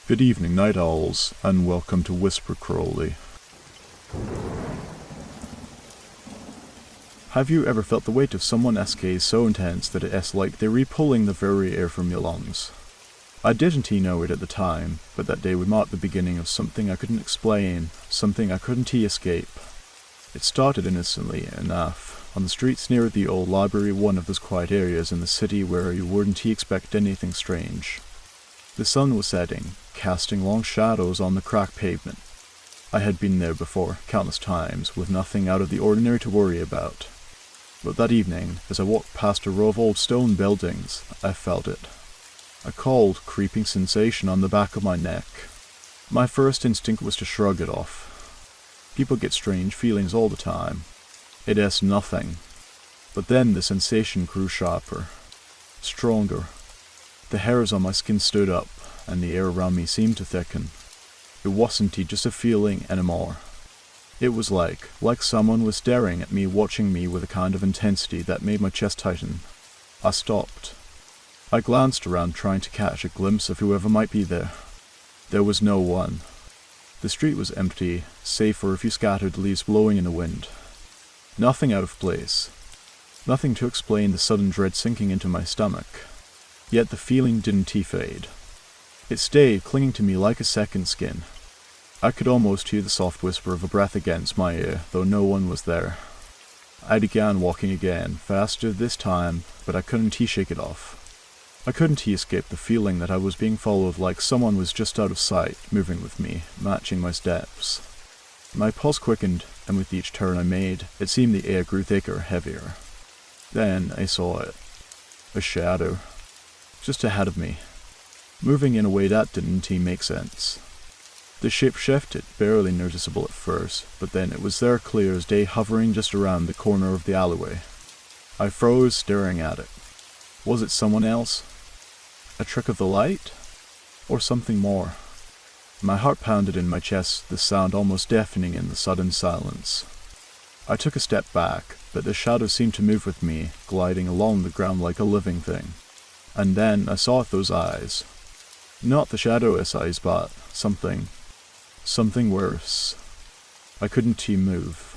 Good evening, night owls, and welcome to Whisper Crowley. Have you ever felt the weight of someone's gaze so intense that it's like they're repulling the very air from your lungs? I didn't know it at the time, but that day would mark the beginning of something I couldn't explain, something I couldn't escape. It started innocently enough, on the streets near the old library, one of those quiet areas in the city where you wouldn't expect anything strange. The sun was setting, casting long shadows on the cracked pavement. I had been there before, countless times, with nothing out of the ordinary to worry about. But that evening, as I walked past a row of old stone buildings, I felt it. A cold, creeping sensation on the back of my neck. My first instinct was to shrug it off. People get strange feelings all the time. It is nothing. But then the sensation grew sharper, stronger. The hairs on my skin stood up, and the air around me seemed to thicken. It wasn't just a feeling anymore. It was like someone was staring at me, watching me with a kind of intensity that made my chest tighten. I stopped. I glanced around, trying to catch a glimpse of whoever might be there. There was no one. The street was empty, save for a few scattered leaves blowing in the wind. Nothing out of place. Nothing to explain the sudden dread sinking into my stomach. Yet the feeling didn't fade. It stayed, clinging to me like a second skin. I could almost hear the soft whisper of a breath against my ear, though no one was there. I began walking again, faster this time, but I couldn't shake it off. I couldn't escape the feeling that I was being followed, like someone was just out of sight, moving with me, matching my steps. My pulse quickened, and with each turn I made, it seemed the air grew thicker, heavier. Then I saw it. A shadow. Just ahead of me. Moving in a way that didn't make sense. The shape shifted, barely noticeable at first, but then it was there clear as day, hovering just around the corner of the alleyway. I froze, staring at it. Was it someone else? A trick of the light? Or something more? My heart pounded in my chest, the sound almost deafening in the sudden silence. I took a step back, but the shadow seemed to move with me, gliding along the ground like a living thing. And then I saw those eyes. Not the shadow's eyes, but something worse. I couldn't move.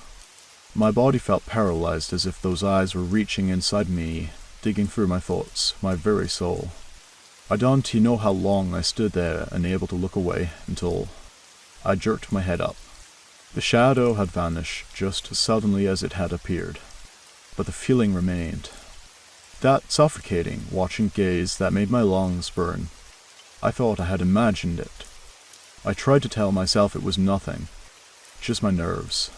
My body felt paralyzed, as if those eyes were reaching inside me, digging through my thoughts, my very soul. I don't know how long I stood there, unable to look away, until I jerked my head up. The shadow had vanished just as suddenly as it had appeared, but the feeling remained. That suffocating, watching gaze that made my lungs burn. I thought I had imagined it. I tried to tell myself it was nothing, just my nerves.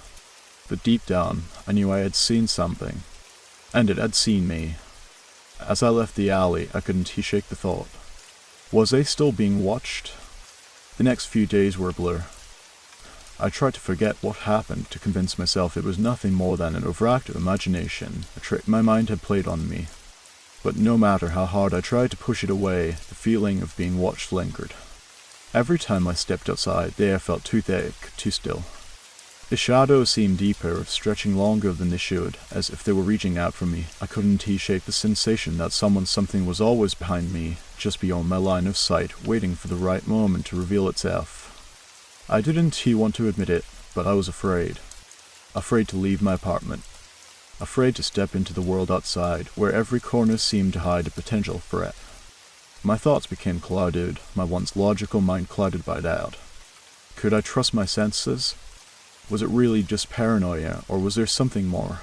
But deep down, I knew I had seen something, and it had seen me. As I left the alley, I couldn't shake the thought. Was I still being watched? The next few days were a blur. I tried to forget what happened, to convince myself it was nothing more than an overactive imagination, a trick my mind had played on me. But no matter how hard I tried to push it away, the feeling of being watched lingered. Every time I stepped outside, the air felt too thick, too still. The shadows seemed deeper, stretching longer than they should, as if they were reaching out for me. I couldn't shake the sensation that something was always behind me, just beyond my line of sight, waiting for the right moment to reveal itself. I didn't want to admit it, but I was afraid. Afraid to leave my apartment. Afraid to step into the world outside, where every corner seemed to hide a potential threat. My thoughts became clouded, my once logical mind clouded by doubt. Could I trust my senses? Was it really just paranoia, or was there something more?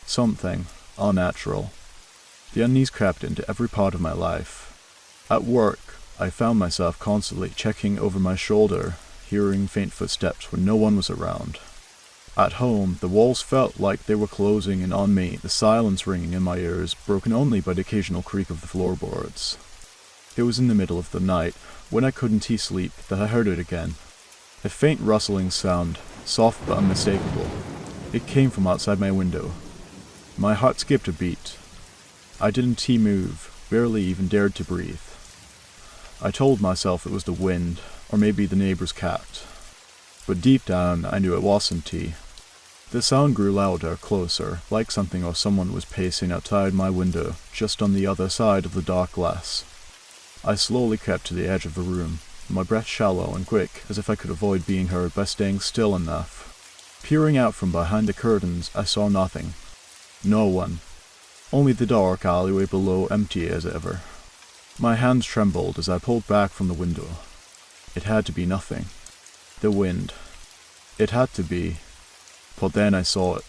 Something unnatural. The unease crept into every part of my life. At work, I found myself constantly checking over my shoulder, hearing faint footsteps when no one was around. At home, the walls felt like they were closing in on me, the silence ringing in my ears, broken only by the occasional creak of the floorboards. It was in the middle of the night, when I couldn't sleep, that I heard it again. A faint rustling sound, soft but unmistakable. It came from outside my window. My heart skipped a beat. I didn't move, barely even dared to breathe. I told myself it was the wind, or maybe the neighbor's cat. But deep down, I knew it wasn't. The sound grew louder, closer, like something or someone was pacing outside my window, just on the other side of the dark glass. I slowly crept to the edge of the room, my breath shallow and quick, as if I could avoid being heard by staying still enough. Peering out from behind the curtains, I saw nothing. No one. Only the dark alleyway below, empty as ever. My hands trembled as I pulled back from the window. It had to be nothing. The wind. It had to be. But then I saw it.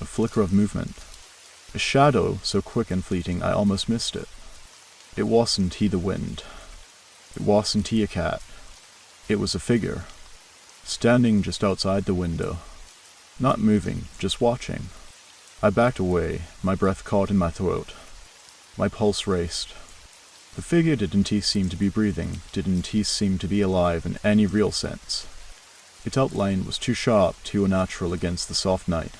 A flicker of movement. A shadow so quick and fleeting I almost missed it. It wasn't he the wind. It wasn't he a cat. It was a figure. Standing just outside the window. Not moving, just watching. I backed away, my breath caught in my throat. My pulse raced. The figure didn't seem to be breathing, didn't seem to be alive in any real sense. Its outline was too sharp, too unnatural against the soft night.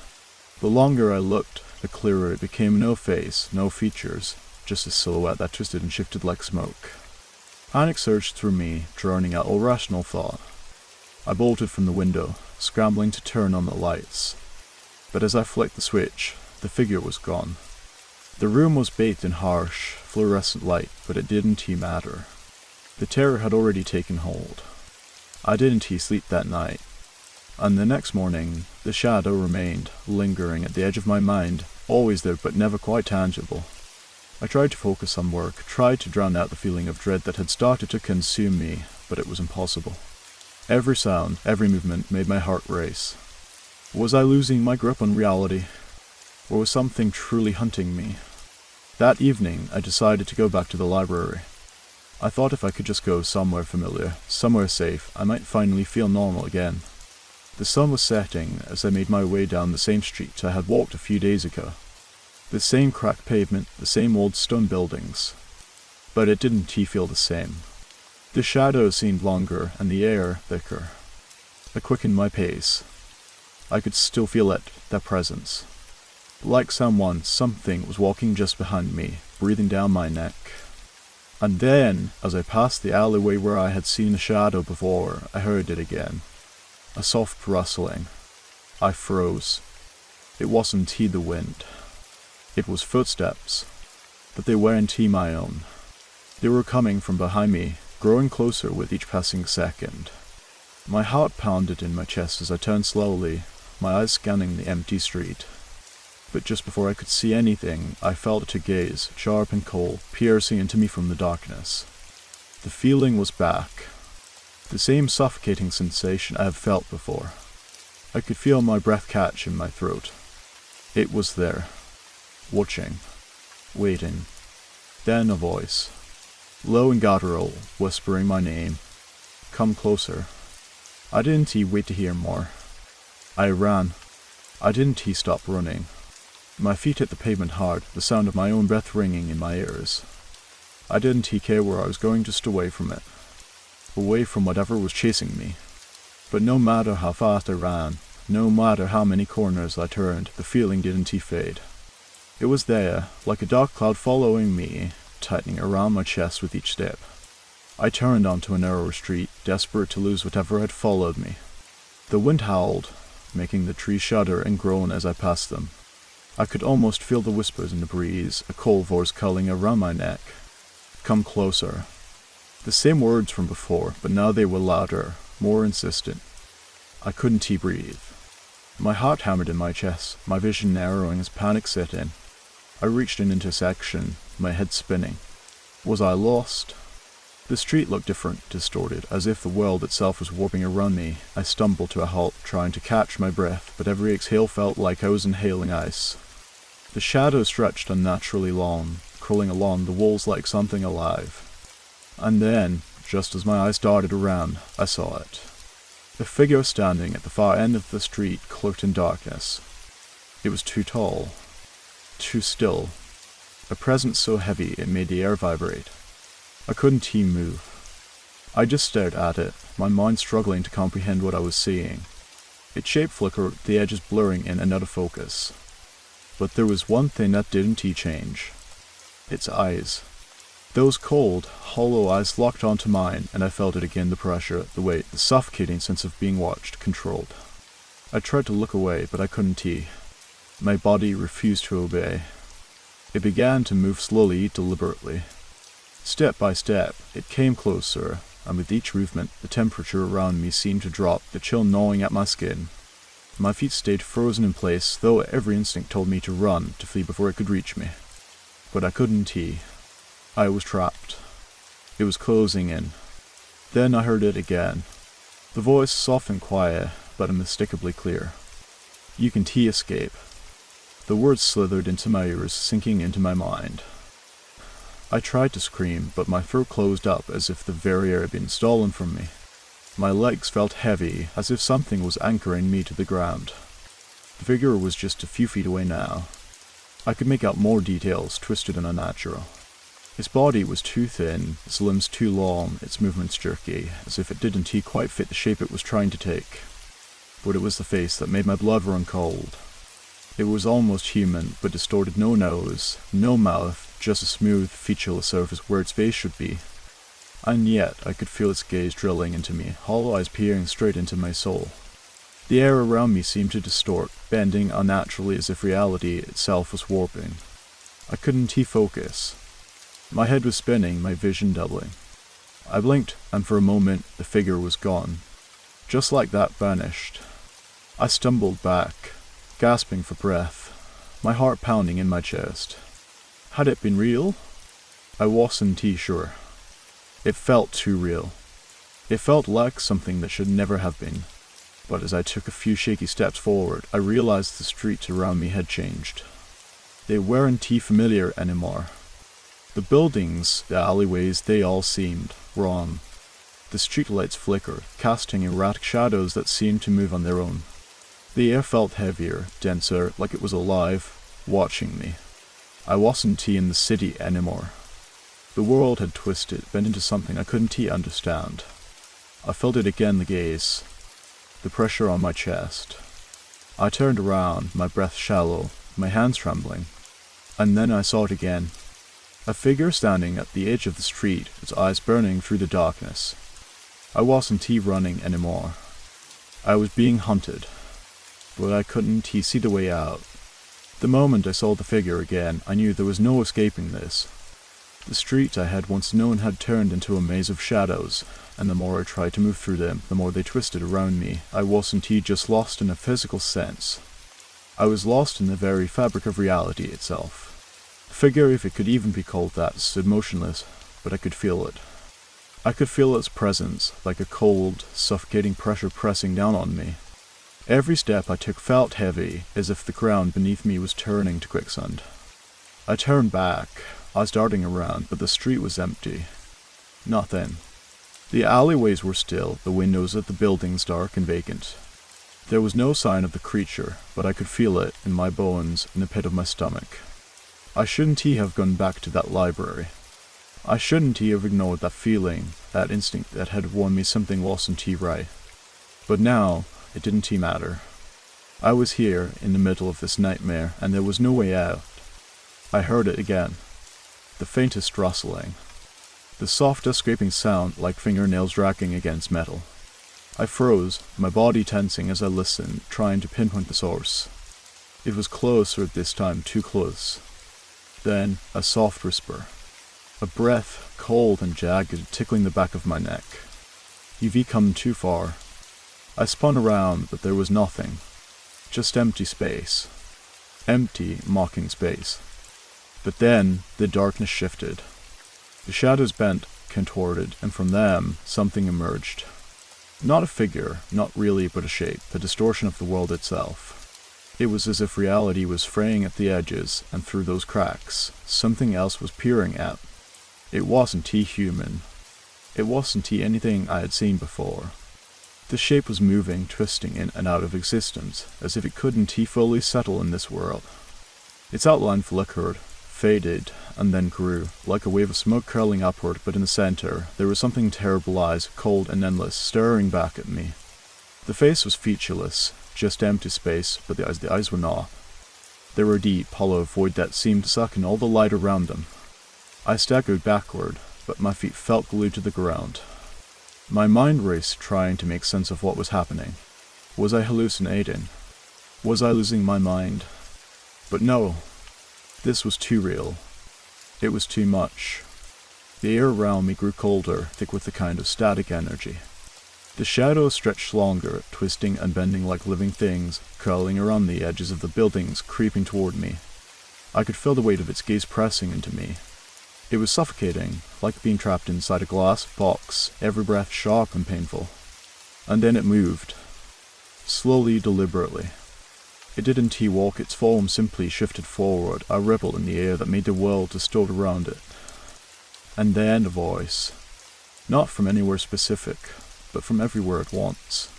The longer I looked, the clearer it became. No face, no features, just a silhouette that twisted and shifted like smoke. Panic surged through me, drowning out all rational thought. I bolted from the window, scrambling to turn on the lights. But as I flicked the switch, the figure was gone. The room was bathed in harsh, fluorescent light, but it didn't matter. The terror had already taken hold. I didn't sleep that night. And the next morning, the shadow remained, lingering at the edge of my mind, always there but never quite tangible. I tried to focus on work, tried to drown out the feeling of dread that had started to consume me, but it was impossible. Every sound, every movement made my heart race. Was I losing my grip on reality? Or was something truly hunting me? That evening, I decided to go back to the library. I thought if I could just go somewhere familiar, somewhere safe, I might finally feel normal again. The sun was setting as I made my way down the same street I had walked a few days ago. The same cracked pavement, the same old stone buildings. But it didn't feel the same. The shadows seemed longer and the air thicker. I quickened my pace. I could still feel it, that presence. Like something was walking just behind me, breathing down my neck. And then, as I passed the alleyway where I had seen a shadow before, I heard it again. A soft rustling. I froze. It wasn't the wind. It was footsteps, but they weren't my own. They were coming from behind me, growing closer with each passing second. My heart pounded in my chest as I turned slowly, my eyes scanning the empty street. But just before I could see anything, I felt a gaze, sharp and cold, piercing into me from the darkness. The feeling was back. The same suffocating sensation I had felt before. I could feel my breath catch in my throat. It was there. Watching. Waiting. Then a voice. Low and guttural, whispering my name. Come closer. I didn't wait to hear more. I ran. I didn't stop running. My feet hit the pavement hard, the sound of my own breath ringing in my ears. I didn't care where I was going, just away from it. Away from whatever was chasing me. But no matter how fast I ran, no matter how many corners I turned, the feeling didn't fade. It was there, like a dark cloud following me, tightening around my chest with each step. I turned onto a narrower street, desperate to lose whatever had followed me. The wind howled, making the trees shudder and groan as I passed them. I could almost feel the whispers in the breeze, a cold voice calling around my neck. Come closer. The same words from before, but now they were louder, more insistent. I couldn't breathe. My heart hammered in my chest, my vision narrowing as panic set in. I reached an intersection, my head spinning. Was I lost? The street looked different, distorted, as if the world itself was warping around me. I stumbled to a halt, trying to catch my breath, but every exhale felt like I was inhaling ice. The shadows stretched unnaturally long, crawling along the walls like something alive. And then, just as my eyes darted around, I saw it. A figure standing at the far end of the street, cloaked in darkness. It was too tall. Too still. A presence so heavy it made the air vibrate. I couldn't move. I just stared at it, my mind struggling to comprehend what I was seeing. Its shape flickered, the edges blurring in and out of focus. But there was one thing that didn't change. Its eyes. Those cold, hollow eyes locked onto mine, and I felt it again, the pressure, the weight, the suffocating sense of being watched, controlled. I tried to look away, but I couldn't. My body refused to obey. It began to move slowly, deliberately. Step by step, it came closer, and with each movement, the temperature around me seemed to drop, the chill gnawing at my skin. My feet stayed frozen in place, though every instinct told me to run, to flee before it could reach me. But I couldn't. I was trapped. It was closing in. Then I heard it again. The voice soft and quiet, but unmistakably clear. "You can escape." The words slithered into my ears, sinking into my mind. I tried to scream, but my throat closed up as if the very air had been stolen from me. My legs felt heavy, as if something was anchoring me to the ground. The figure was just a few feet away now. I could make out more details, twisted and unnatural. Its body was too thin, its limbs too long, its movements jerky, as if it didn't quite fit the shape it was trying to take. But it was the face that made my blood run cold. It was almost human, but distorted, no nose, no mouth, just a smooth, featureless surface where its face should be. And yet I could feel its gaze drilling into me, hollow eyes peering straight into my soul. The air around me seemed to distort, bending unnaturally as if reality itself was warping. I couldn't focus. My head was spinning, my vision doubling. I blinked, and for a moment the figure was gone. Just like that, vanished. I stumbled back, gasping for breath, my heart pounding in my chest. Had it been real? I wasn't sure. It felt too real. It felt like something that should never have been. But as I took a few shaky steps forward, I realized the streets around me had changed. They weren't familiar anymore. The buildings, the alleyways, they all seemed wrong. The streetlights flickered, casting erratic shadows that seemed to move on their own. The air felt heavier, denser, like it was alive, watching me. I wasn't in the city anymore. The world had twisted, bent into something I couldn't understand. I felt it again, the gaze, the pressure on my chest. I turned around, my breath shallow, my hands trembling. And then I saw it again. A figure standing at the edge of the street, its eyes burning through the darkness. I wasn't running anymore. I was being hunted. But I couldn't see the way out. The moment I saw the figure again, I knew there was no escaping this. The street I had once known had turned into a maze of shadows, and the more I tried to move through them, the more they twisted around me. I wasn't just lost in a physical sense. I was lost in the very fabric of reality itself. The figure, if it could even be called that, stood motionless, but I could feel it. I could feel its presence, like a cold, suffocating pressure pressing down on me. Every step I took felt heavy, as if the ground beneath me was turning to quicksand. I turned back. I was darting around, but the street was empty. Nothing. The alleyways were still, the windows of the buildings dark and vacant. There was no sign of the creature, but I could feel it in my bones, in the pit of my stomach. I shouldn't have gone back to that library. I shouldn't have ignored that feeling, that instinct that had warned me something wasn't right. But now, it didn't matter. I was here, in the middle of this nightmare, and there was no way out. I heard it again. The faintest rustling. The softest scraping sound like fingernails dragging against metal. I froze, my body tensing as I listened, trying to pinpoint the source. It was closer this time, too close. Then, a soft whisper. A breath, cold and jagged, tickling the back of my neck. You've come too far. I spun around, but there was nothing. Just empty space. Empty, mocking space. But then, the darkness shifted. The shadows bent, contorted, and from them, something emerged. Not a figure, not really, but a shape, a distortion of the world itself. It was as if reality was fraying at the edges, and through those cracks, something else was peering out. It wasn't human. It wasn't anything I had seen before. The shape was moving, twisting in and out of existence, as if it couldn't fully settle in this world. Its outline flickered, faded, and then grew, like a wave of smoke curling upward, but in the center, there was something terrible eyes, cold and endless, staring back at me. The face was featureless, just empty space, but the eyes were not. They were a deep, hollow void that seemed to suck in all the light around them. I staggered backward, but my feet felt glued to the ground. My mind raced, trying to make sense of what was happening. Was I hallucinating? Was I losing my mind? But no. This was too real. It was too much. The air around me grew colder, thick with a kind of static energy. The shadows stretched longer, twisting and bending like living things, curling around the edges of the buildings, creeping toward me. I could feel the weight of its gaze pressing into me. It was suffocating, like being trapped inside a glass box, every breath sharp and painful. And then it moved. Slowly, deliberately. It didn't walk, its form simply shifted forward, a ripple in the air that made the world distort around it. And then a voice. Not from anywhere specific, but from everywhere at once.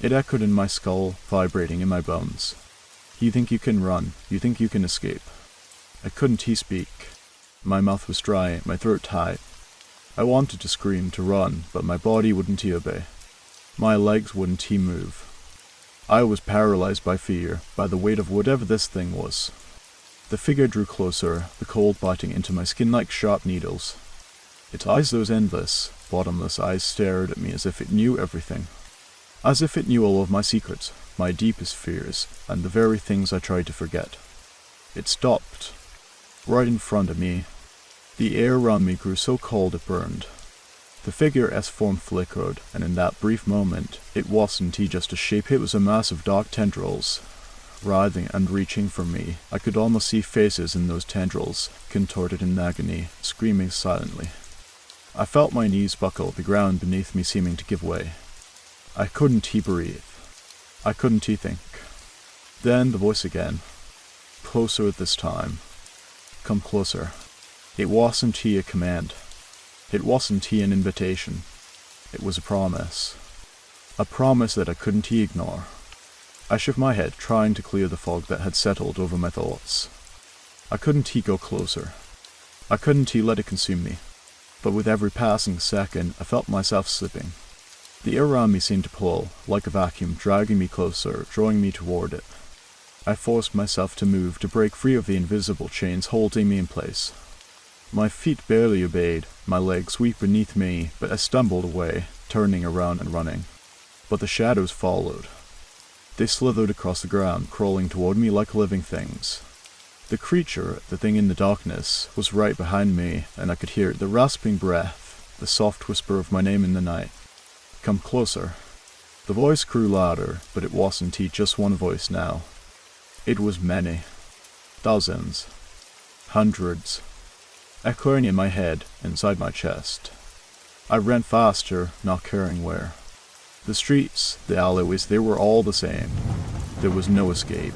It echoed in my skull, vibrating in my bones. You think you can run, you think you can escape. I couldn't speak. My mouth was dry, my throat tight. I wanted to scream, to run, but my body wouldn't obey. My legs wouldn't move. I was paralyzed by fear, by the weight of whatever this thing was. The figure drew closer, the cold biting into my skin like sharp needles. Its eyes, those endless, bottomless eyes, stared at me as if it knew everything. As if it knew all of my secrets, my deepest fears, and the very things I tried to forget. It stopped, right in front of me. The air around me grew so cold it burned. The figure's form flickered, and in that brief moment, it wasn't just a shape, it was a mass of dark tendrils. Writhing and reaching for me, I could almost see faces in those tendrils, contorted in agony, screaming silently. I felt my knees buckle, the ground beneath me seeming to give way. I couldn't breathe. I couldn't think. Then the voice again. Closer this time. Come closer. It wasn't a command. It wasn't an invitation. It was a promise. A promise that I couldn't ignore. I shook my head, trying to clear the fog that had settled over my thoughts. I couldn't go closer. I couldn't let it consume me. But with every passing second, I felt myself slipping. The air around me seemed to pull, like a vacuum, dragging me closer, drawing me toward it. I forced myself to move, to break free of the invisible chains holding me in place. My feet barely obeyed, my legs swept beneath me, but I stumbled away, turning around and running. But the shadows followed. They slithered across the ground, crawling toward me like living things. The creature, the thing in the darkness, was right behind me, and I could hear the rasping breath, the soft whisper of my name in the night. Come closer. The voice grew louder, but it wasn't just one voice now. It was many. Dozens. Hundreds. Echoing in my head, inside my chest. I ran faster, not caring where. The streets, the alleyways, they were all the same. There was no escape.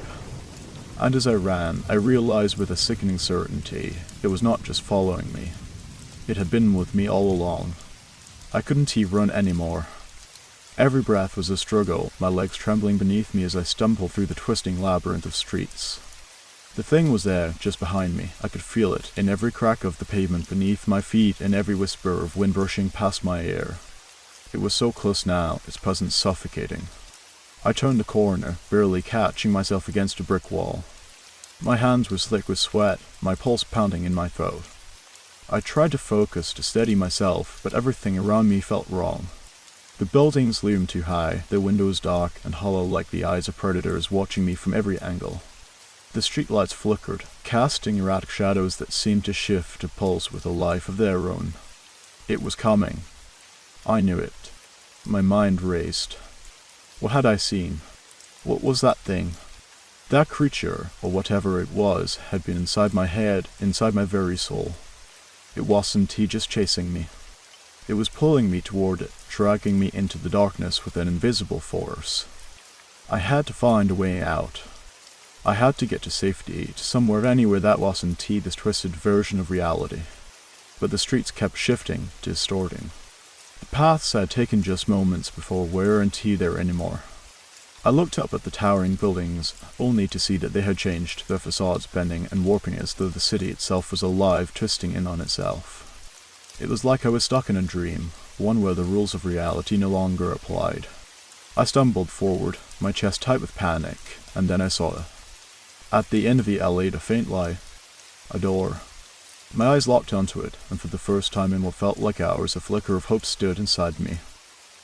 And as I ran, I realized with a sickening certainty, it was not just following me. It had been with me all along. I couldn't run anymore. Every breath was a struggle, my legs trembling beneath me as I stumbled through the twisting labyrinth of streets. The thing was there, just behind me. I could feel it, in every crack of the pavement beneath my feet, in every whisper of wind brushing past my ear. It was so close now, its presence suffocating. I turned the corner, barely catching myself against a brick wall. My hands were slick with sweat, my pulse pounding in my throat. I tried to focus, to steady myself, but everything around me felt wrong. The buildings loomed too high, their windows dark and hollow like the eyes of predators watching me from every angle. The streetlights flickered, casting erratic shadows that seemed to shift, to pulse with a life of their own. It was coming. I knew it. My mind raced. What had I seen? What was that thing? That creature, or whatever it was, had been inside my head, inside my very soul. It wasn't just chasing me. It was pulling me toward it, dragging me into the darkness with an invisible force. I had to find a way out. I had to get to safety, to somewhere, anywhere that wasn't this twisted version of reality. But the streets kept shifting, distorting. The paths I had taken just moments before weren't there anymore. I looked up at the towering buildings, only to see that they had changed, their facades bending and warping as though the city itself was alive, twisting in on itself. It was like I was stuck in a dream, one where the rules of reality no longer applied. I stumbled forward, my chest tight with panic, and then I saw it. At the end of the alley, a faint light. A door. My eyes locked onto it, and for the first time in what felt like hours, a flicker of hope stood inside me.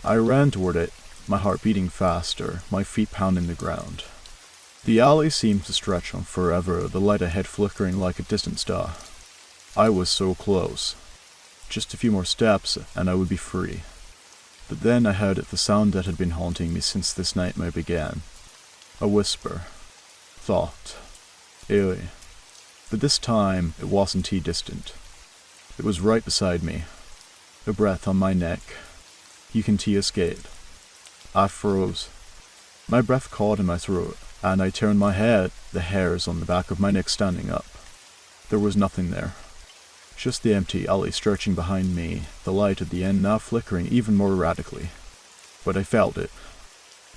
I ran toward it, my heart beating faster, my feet pounding the ground. The alley seemed to stretch on forever, the light ahead flickering like a distant star. I was so close. Just a few more steps, and I would be free. But then I heard the sound that had been haunting me since this nightmare began. A whisper. Thought. Eerie. But this time, it wasn't too distant. It was right beside me. A breath on my neck. You can escape. I froze. My breath caught in my throat, and I turned my head, the hairs on the back of my neck standing up. There was nothing there. Just the empty alley stretching behind me, the light at the end now flickering even more radically. But I felt it.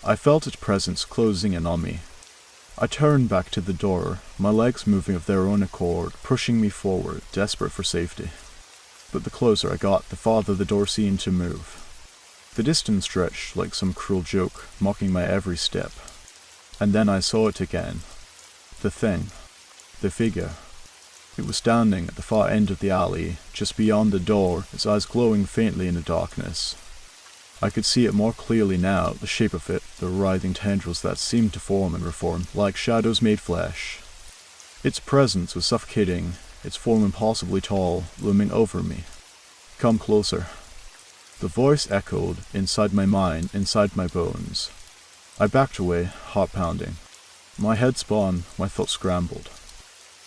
I felt its presence closing in on me. I turned back to the door, my legs moving of their own accord, pushing me forward, desperate for safety. But the closer I got, the farther the door seemed to move. The distance stretched like some cruel joke, mocking my every step. And then I saw it again. The thing. The figure. It was standing at the far end of the alley, just beyond the door, its eyes glowing faintly in the darkness. I could see it more clearly now, the shape of it, the writhing tendrils that seemed to form and reform, like shadows made flesh. Its presence was suffocating, its form impossibly tall, looming over me. Come closer. The voice echoed, inside my mind, inside my bones. I backed away, heart pounding. My head spun, my thoughts scrambled.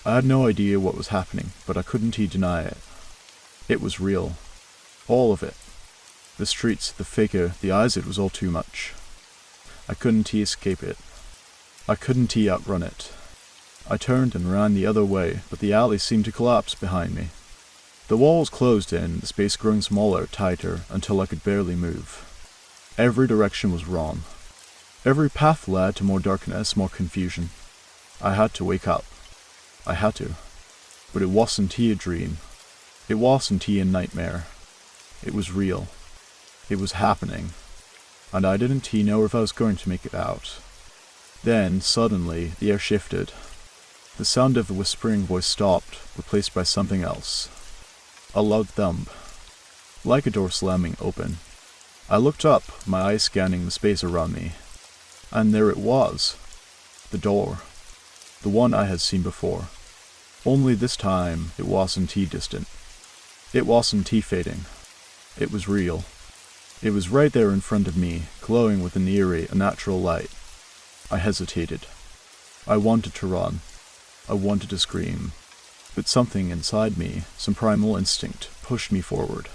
I had no idea what was happening, but I couldn't deny it. It was real. All of it. The streets, the figure, the eyes, it was all too much. I couldn't escape it. I couldn't outrun it. I turned and ran the other way, but the alley seemed to collapse behind me. The walls closed in, the space growing smaller, tighter, until I could barely move. Every direction was wrong. Every path led to more darkness, more confusion. I had to wake up. I had to. But it wasn't a dream. It wasn't a nightmare. It was real. It was happening. And I didn't know if I was going to make it out. Then, suddenly, the air shifted. The sound of a whispering voice stopped, replaced by something else. A loud thump. Like a door slamming open. I looked up, my eyes scanning the space around me. And there it was. The door. The one I had seen before. Only this time, it wasn't distant. It wasn't fading. It was real. It was right there in front of me, glowing with an eerie, unnatural light. I hesitated. I wanted to run. I wanted to scream. But something inside me, some primal instinct, pushed me forward.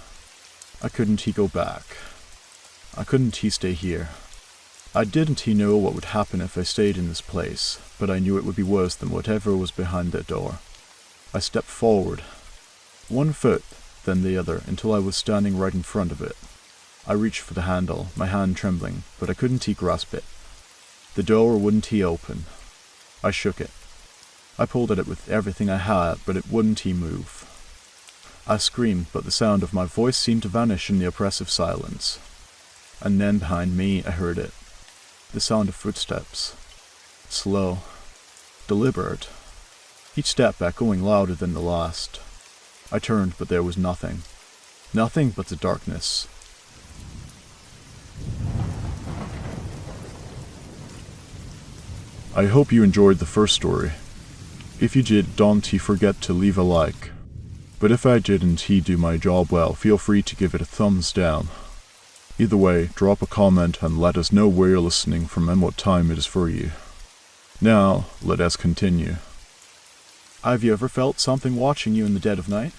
I couldn't go back. I couldn't stay here. I didn't know what would happen if I stayed in this place, but I knew it would be worse than whatever was behind that door. I stepped forward. One foot, then the other, until I was standing right in front of it. I reached for the handle, my hand trembling, but I couldn't grasp it. The door wouldn't open. I shook it. I pulled at it with everything I had, but it wouldn't move. I screamed, but the sound of my voice seemed to vanish in the oppressive silence. And then behind me I heard it. The sound of footsteps. Slow. Deliberate. Each step echoing louder than the last. I turned, but there was nothing. Nothing but the darkness. I hope you enjoyed the first story. If you did, don't forget to leave a like. But if I didn't do my job well, feel free to give it a thumbs down. Either way, drop a comment and let us know where you're listening from and what time it is for you. Now, let us continue. Have you ever felt something watching you in the dead of night?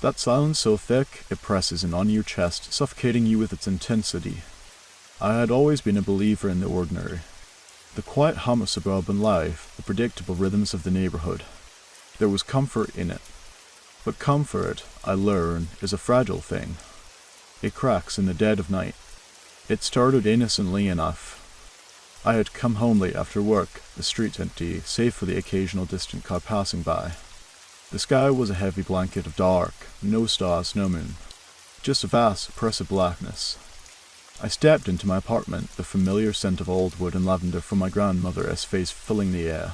That silence so thick, it presses in on your chest, suffocating you with its intensity. I had always been a believer in the ordinary. The quiet hum of suburban life, the predictable rhythms of the neighborhood. There was comfort in it. But comfort, I learn, is a fragile thing. It cracks in the dead of night. It started innocently enough. I had come home late after work, the streets empty, save for the occasional distant car passing by. The sky was a heavy blanket of dark, no stars, no moon. Just a vast, oppressive blackness. I stepped into my apartment, the familiar scent of old wood and lavender from my grandmother's face filling the air.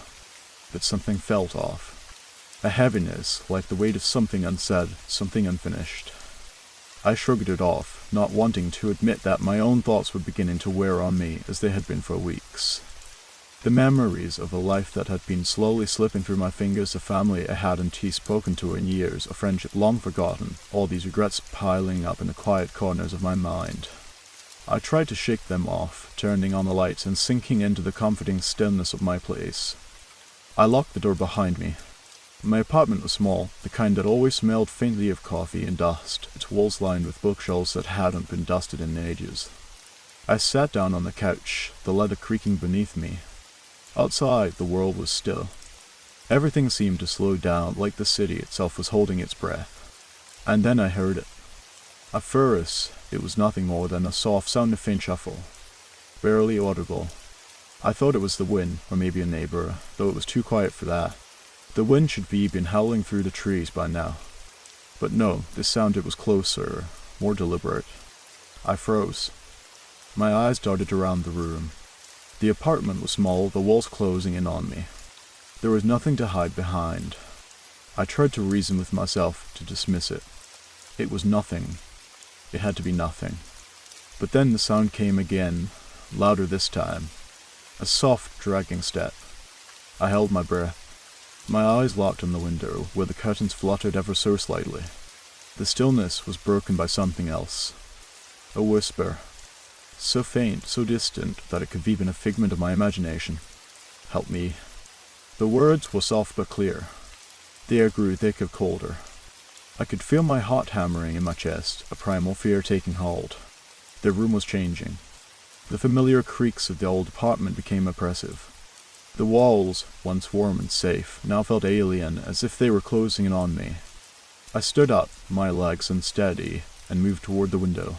But something felt off. A heaviness, like the weight of something unsaid, something unfinished. I shrugged it off, not wanting to admit that my own thoughts were beginning to wear on me as they had been for weeks. The memories of a life that had been slowly slipping through my fingers, a family I hadn't spoken to in years, a friendship long forgotten, all these regrets piling up in the quiet corners of my mind. I tried to shake them off, turning on the lights and sinking into the comforting stillness of my place. I locked the door behind me. My apartment was small, the kind that always smelled faintly of coffee and dust, its walls lined with bookshelves that hadn't been dusted in ages. I sat down on the couch, the leather creaking beneath me. Outside, the world was still. Everything seemed to slow down, like the city itself was holding its breath. And then I heard it. At first, it was nothing more than a soft sound of faint shuffle, barely audible. I thought it was the wind, or maybe a neighbor, though it was too quiet for that. The wind should be been howling through the trees by now. But no, this sounded was closer, more deliberate. I froze. My eyes darted around the room. The apartment was small, the walls closing in on me. There was nothing to hide behind. I tried to reason with myself, to dismiss it. It was nothing. It had to be nothing. But then the sound came again, louder this time. A soft, dragging step. I held my breath. My eyes locked on the window, where the curtains fluttered ever so slightly. The stillness was broken by something else. A whisper. So faint, so distant, that it could be even a figment of my imagination. Help me. The words were soft but clear. The air grew thicker, colder. I could feel my heart hammering in my chest, a primal fear taking hold. The room was changing. The familiar creaks of the old apartment became oppressive. The walls, once warm and safe, now felt alien, as if they were closing in on me. I stood up, my legs unsteady, and moved toward the window.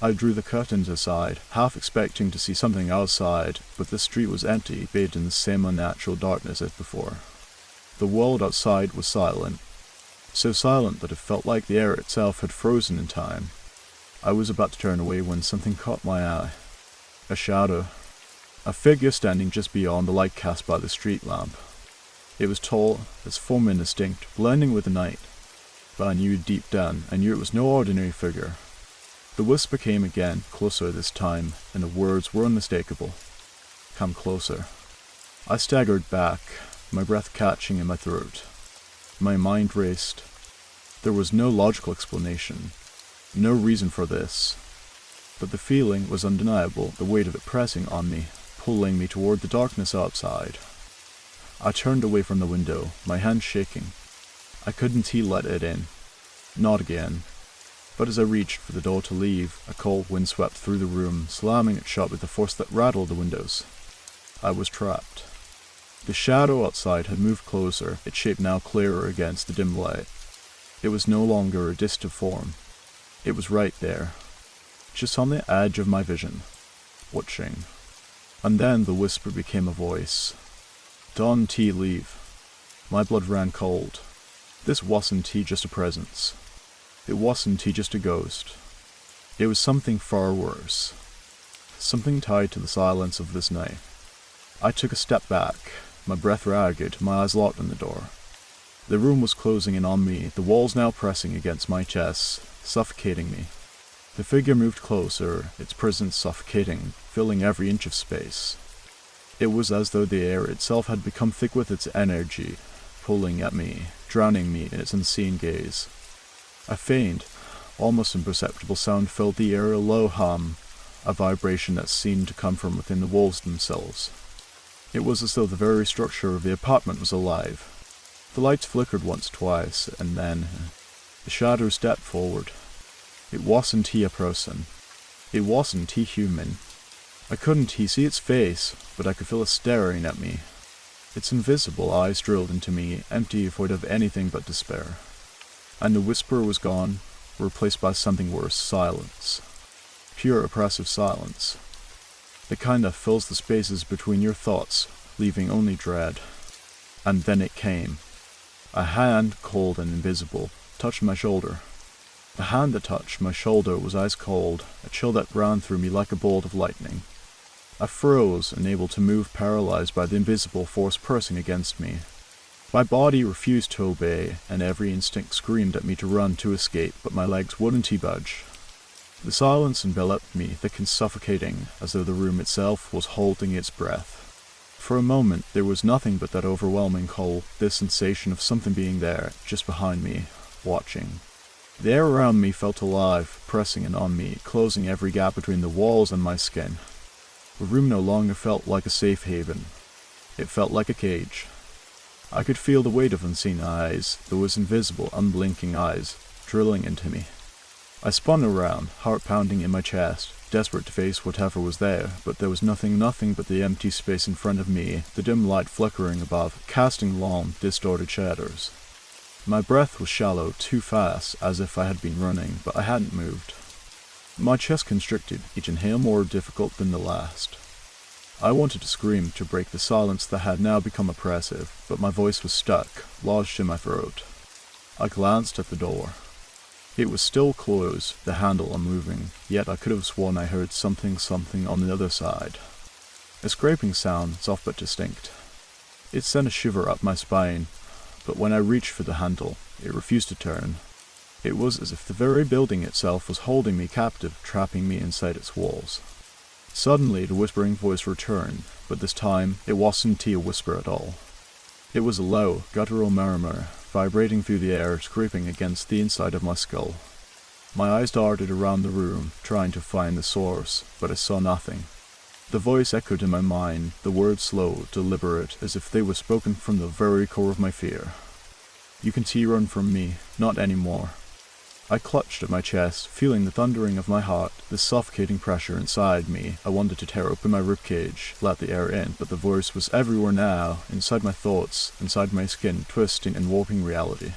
I drew the curtains aside, half expecting to see something outside, but the street was empty, bathed in the same unnatural darkness as before. The world outside was silent, so silent that it felt like the air itself had frozen in time. I was about to turn away when something caught my eye. A shadow. A figure standing just beyond the light cast by the street lamp. It was tall, its form indistinct, blending with the night. But I knew deep down, I knew it was no ordinary figure. The whisper came again, closer this time, and the words were unmistakable. Come closer. I staggered back, my breath catching in my throat. My mind raced. There was no logical explanation, no reason for this. But the feeling was undeniable, the weight of it pressing on me, pulling me toward the darkness outside. I turned away from the window, my hands shaking. I couldn't let it in. Not again. But as I reached for the door to leave, a cold wind swept through the room, slamming it shut with a force that rattled the windows. I was trapped. The shadow outside had moved closer, its shape now clearer against the dim light. It was no longer a distant form. It was right there, just on the edge of my vision, watching. And then the whisper became a voice. Don't leave. My blood ran cold. This wasn't just a presence. It wasn't just a ghost. It was something far worse. Something tied to the silence of this night. I took a step back, my breath ragged, my eyes locked on the door. The room was closing in on me, the walls now pressing against my chest, suffocating me. The figure moved closer, its presence suffocating, filling every inch of space. It was as though the air itself had become thick with its energy, pulling at me, drowning me in its unseen gaze. A faint, almost imperceptible sound filled the air, a low hum, a vibration that seemed to come from within the walls themselves. It was as though the very structure of the apartment was alive. The lights flickered once, twice, and then the shadow stepped forward. It wasn't a person. It wasn't human. I couldn't see its face, but I could feel it staring at me. Its invisible eyes drilled into me, empty, void of anything but despair. And the whisper was gone, replaced by something worse, silence. Pure oppressive silence. The kind that fills the spaces between your thoughts, leaving only dread. And then it came. A hand, cold and invisible, touched my shoulder. The hand that touched my shoulder was ice cold, a chill that ran through me like a bolt of lightning. I froze, unable to move, paralyzed by the invisible force pressing against me. My body refused to obey, and every instinct screamed at me to run, to escape, but my legs wouldn't budge. The silence enveloped me, thick and suffocating, as though the room itself was holding its breath. For a moment, there was nothing but that overwhelming cold, this sensation of something being there, just behind me, watching. The air around me felt alive, pressing in on me, closing every gap between the walls and my skin. The room no longer felt like a safe haven. It felt like a cage. I could feel the weight of unseen eyes, those invisible, unblinking eyes, drilling into me. I spun around, heart pounding in my chest, desperate to face whatever was there, but there was nothing but the empty space in front of me, the dim light flickering above, casting long, distorted shadows. My breath was shallow, too fast, as if I had been running, but I hadn't moved. My chest constricted, each inhale more difficult than the last. I wanted to scream to break the silence that had now become oppressive, but my voice was stuck, lodged in my throat. I glanced at the door. It was still closed, the handle unmoving, yet I could have sworn I heard something on the other side. A scraping sound, soft but distinct. It sent a shiver up my spine, but when I reached for the handle, it refused to turn. It was as if the very building itself was holding me captive, trapping me inside its walls. Suddenly the whispering voice returned, but this time it wasn't a whisper at all. It was a low, guttural murmur, vibrating through the air, scraping against the inside of my skull. My eyes darted around the room, trying to find the source, but I saw nothing. The voice echoed in my mind, the words slow, deliberate, as if they were spoken from the very core of my fear. "You can run from me, not anymore." I clutched at my chest, feeling the thundering of my heart, the suffocating pressure inside me. I wanted to tear open my ribcage, let the air in, but the voice was everywhere now, inside my thoughts, inside my skin, twisting and warping reality.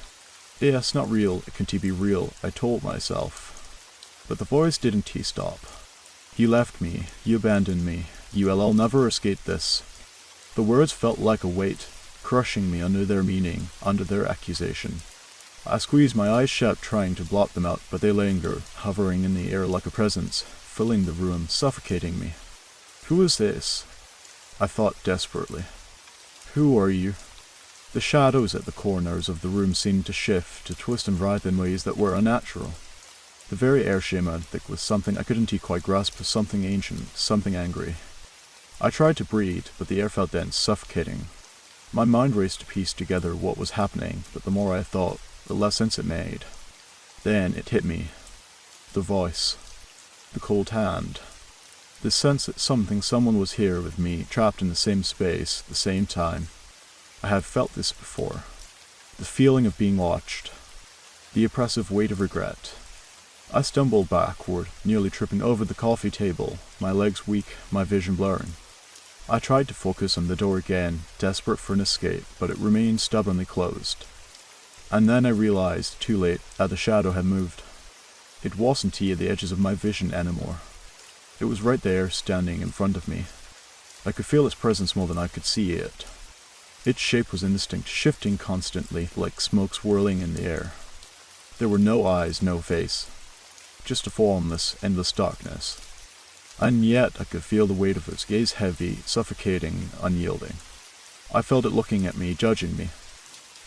Yes, not real, it can't be real, I told myself. But the voice didn't stop. "You left me, you abandoned me, you'll never escape this." The words felt like a weight, crushing me under their meaning, under their accusation. I squeezed my eyes shut, trying to blot them out, but they lingered, hovering in the air like a presence, filling the room, suffocating me. "Who is this?" I thought desperately. "Who are you?" The shadows at the corners of the room seemed to shift, to twist and writhe in ways that were unnatural. The very air shimmered, thick with something I couldn't quite grasp, something ancient, something angry. I tried to breathe, but the air felt dense, suffocating. My mind raced to piece together what was happening, but the more I thought, the less sense it made. Then it hit me. The voice. The cold hand. The sense that someone was here with me, trapped in the same space, the same time. I had felt this before. The feeling of being watched. The oppressive weight of regret. I stumbled backward, nearly tripping over the coffee table, my legs weak, my vision blurring. I tried to focus on the door again, desperate for an escape, but it remained stubbornly closed. And then I realized, too late, that the shadow had moved. It wasn't at the edges of my vision anymore. It was right there, standing in front of me. I could feel its presence more than I could see it. Its shape was indistinct, shifting constantly, like smoke swirling in the air. There were no eyes, no face. Just a formless, endless darkness. And yet I could feel the weight of its gaze, heavy, suffocating, unyielding. I felt it looking at me, judging me.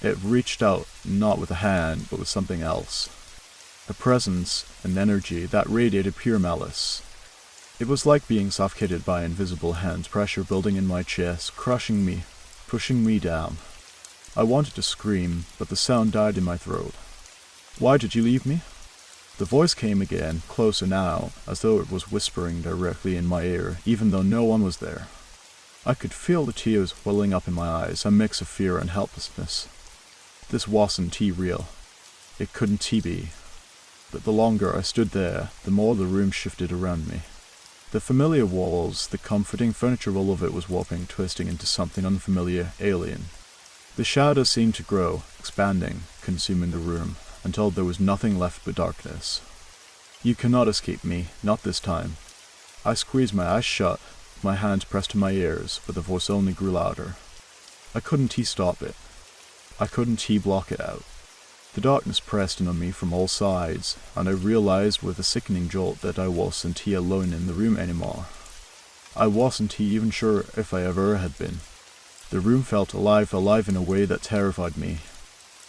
It reached out, not with a hand, but with something else. A presence, an energy that radiated pure malice. It was like being suffocated by invisible hands, pressure building in my chest, crushing me, pushing me down. I wanted to scream, but the sound died in my throat. "Why did you leave me?" The voice came again, closer now, as though it was whispering directly in my ear, even though no one was there. I could feel the tears welling up in my eyes, a mix of fear and helplessness. This wasn't real. It couldn't be. But the longer I stood there, the more the room shifted around me. The familiar walls, the comforting furniture, all of it was warping, twisting into something unfamiliar, alien. The shadows seemed to grow, expanding, consuming the room, until there was nothing left but darkness. "You cannot escape me, not this time." I squeezed my eyes shut, my hands pressed to my ears, but the voice only grew louder. I couldn't stop it. I couldn't block it out. The darkness pressed in on me from all sides, and I realized with a sickening jolt that I wasn't alone in the room anymore. I wasn't even sure if I ever had been. The room felt alive in a way that terrified me.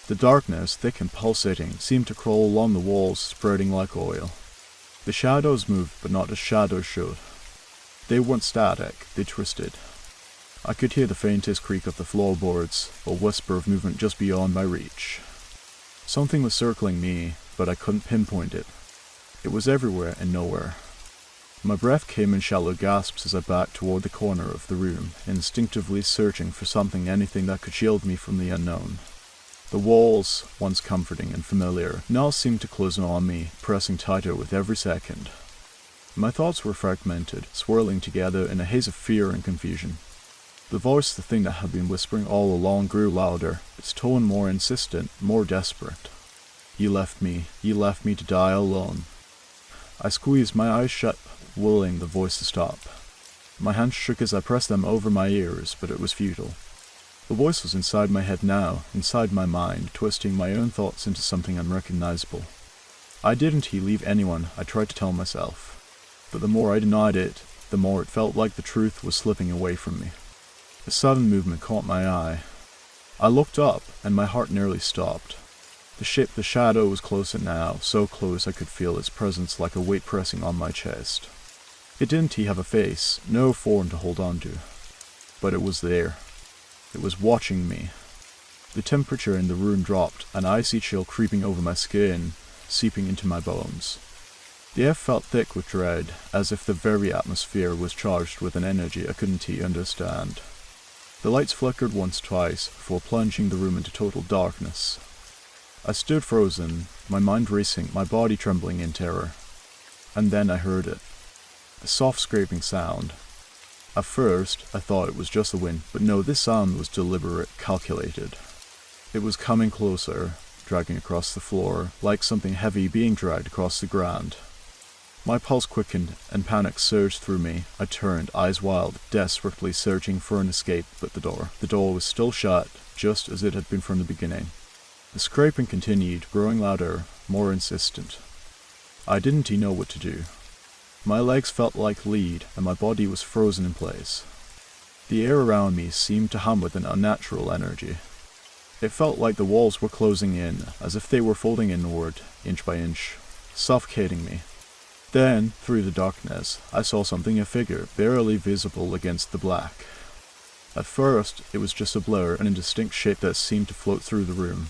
The darkness, thick and pulsating, seemed to crawl along the walls, spreading like oil. The shadows moved, but not as shadows should. They weren't static, they twisted. I could hear the faintest creak of the floorboards, a whisper of movement just beyond my reach. Something was circling me, but I couldn't pinpoint it. It was everywhere and nowhere. My breath came in shallow gasps as I backed toward the corner of the room, instinctively searching for anything that could shield me from the unknown. The walls, once comforting and familiar, now seemed to close in on me, pressing tighter with every second. My thoughts were fragmented, swirling together in a haze of fear and confusion. The voice, the thing that had been whispering all along, grew louder, its tone more insistent, more desperate. You left me to die alone. I squeezed my eyes shut, willing the voice to stop. My hands shook as I pressed them over my ears, but it was futile. The voice was inside my head now, inside my mind, twisting my own thoughts into something unrecognizable. I didn't leave anyone, I tried to tell myself. But the more I denied it, the more it felt like the truth was slipping away from me. A sudden movement caught my eye. I looked up, and my heart nearly stopped. The shadow was closer now, so close I could feel its presence like a weight pressing on my chest. It didn't have a face, no form to hold on to. But it was there. It was watching me. The temperature in the room dropped, an icy chill creeping over my skin, seeping into my bones. The air felt thick with dread, as if the very atmosphere was charged with an energy I couldn't understand. The lights flickered once, twice, before plunging the room into total darkness. I stood frozen, my mind racing, my body trembling in terror. And then I heard it. A soft scraping sound. At first, I thought it was just the wind, but no, this sound was deliberate, calculated. It was coming closer, dragging across the floor, like something heavy being dragged across the ground. My pulse quickened, and panic surged through me. I turned, eyes wild, desperately searching for an escape, but the door was still shut, just as it had been from the beginning. The scraping continued, growing louder, more insistent. I didn't know what to do. My legs felt like lead, and my body was frozen in place. The air around me seemed to hum with an unnatural energy. It felt like the walls were closing in, as if they were folding inward, inch by inch, suffocating me. Then, through the darkness, I saw something, a figure, barely visible against the black. At first, it was just a blur, an indistinct shape that seemed to float through the room.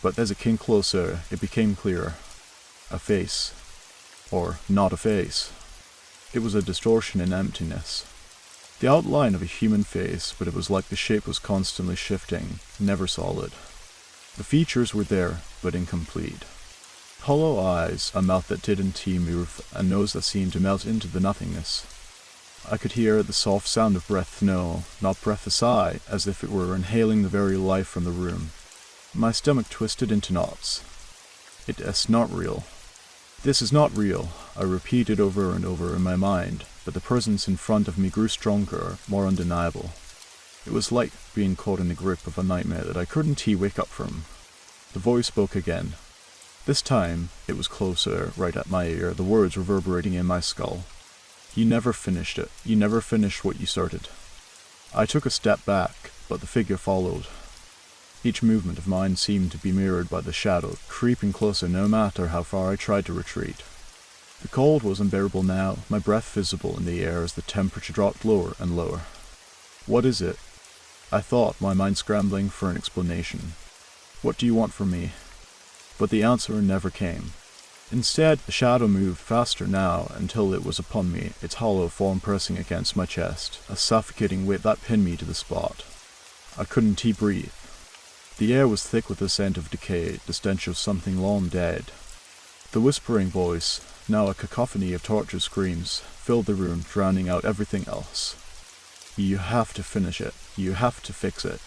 But as it came closer, it became clearer. A face. Or not a face. It was a distortion in emptiness. The outline of a human face, but it was like the shape was constantly shifting, never solid. The features were there, but incomplete. Hollow eyes, a mouth that didn't move, a nose that seemed to melt into the nothingness. I could hear the soft sound of breath, no, not breath, a sigh, as if it were inhaling the very life from the room. My stomach twisted into knots. It's not real. This is not real, I repeated over and over in my mind, but the presence in front of me grew stronger, more undeniable. It was like being caught in the grip of a nightmare that I couldn't wake up from. The voice spoke again. This time, it was closer, right at my ear, the words reverberating in my skull. You never finished it. You never finished what you started. I took a step back, but the figure followed. Each movement of mine seemed to be mirrored by the shadow, creeping closer no matter how far I tried to retreat. The cold was unbearable now, my breath visible in the air as the temperature dropped lower and lower. What is it? I thought, my mind scrambling for an explanation. What do you want from me? But the answer never came. Instead, the shadow moved faster now until it was upon me, its hollow form pressing against my chest, a suffocating weight that pinned me to the spot. I couldn't breathe. The air was thick with the scent of decay, the stench of something long dead. The whispering voice, now a cacophony of tortured screams, filled the room, drowning out everything else. You have to finish it. You have to fix it.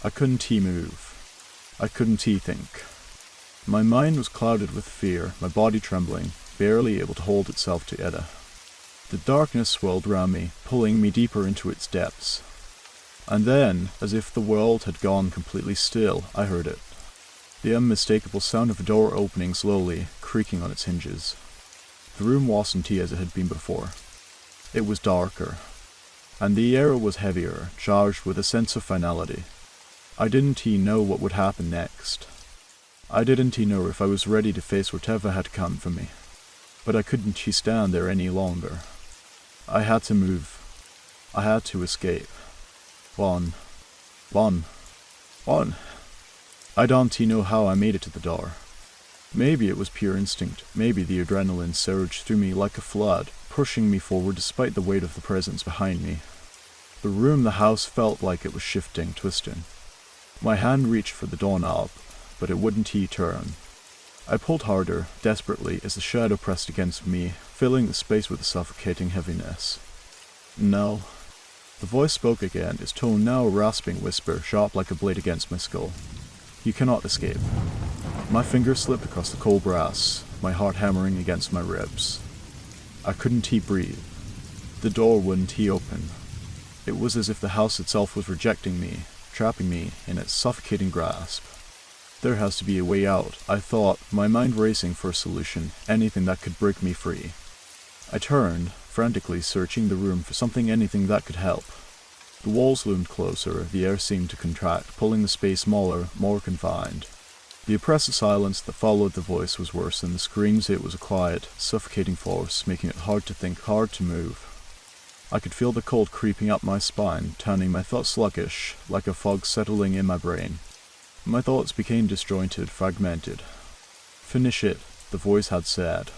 I couldn't move. I couldn't think. My mind was clouded with fear, my body trembling, barely able to hold itself together. The darkness swirled round me, pulling me deeper into its depths. And then, as if the world had gone completely still, I heard it. The unmistakable sound of a door opening slowly, creaking on its hinges. The room wasn't as it had been before. It was darker, and the air was heavier, charged with a sense of finality. I didn't know what would happen next. I didn't know if I was ready to face whatever had come for me. But I couldn't stand there any longer. I had to move. I had to escape. One. One. One. I don't know how I made it to the door. Maybe it was pure instinct, maybe the adrenaline surged through me like a flood, pushing me forward despite the weight of the presence behind me. The house felt like it was shifting, twisting. My hand reached for the doorknob, but it wouldn't turn. I pulled harder, desperately, as the shadow pressed against me, filling the space with a suffocating heaviness. No. The voice spoke again, its tone now a rasping whisper, sharp like a blade against my skull. You cannot escape. My fingers slipped across the cold brass, my heart hammering against my ribs. I couldn't breathe. The door wouldn't open. It was as if the house itself was rejecting me, trapping me in its suffocating grasp. There has to be a way out, I thought, my mind racing for a solution, anything that could break me free. I turned, frantically searching the room for anything that could help. The walls loomed closer, the air seemed to contract, pulling the space smaller, more confined. The oppressive silence that followed the voice was worse than the screams. It was a quiet, suffocating force, making it hard to think, hard to move. I could feel the cold creeping up my spine, turning my thoughts sluggish, like a fog settling in my brain. My thoughts became disjointed, fragmented. Finish it, the voice had said.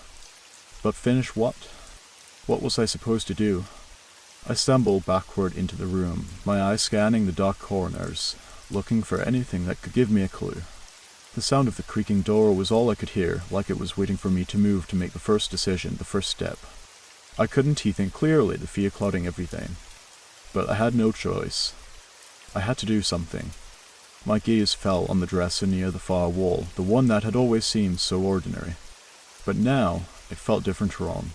But finish what? What was I supposed to do? I stumbled backward into the room, my eyes scanning the dark corners, looking for anything that could give me a clue. The sound of the creaking door was all I could hear, like it was waiting for me to move to make the first decision, the first step. I couldn't think clearly, the fear clouding everything. But I had no choice. I had to do something. My gaze fell on the dresser near the far wall, the one that had always seemed so ordinary. But now, it felt different wrong.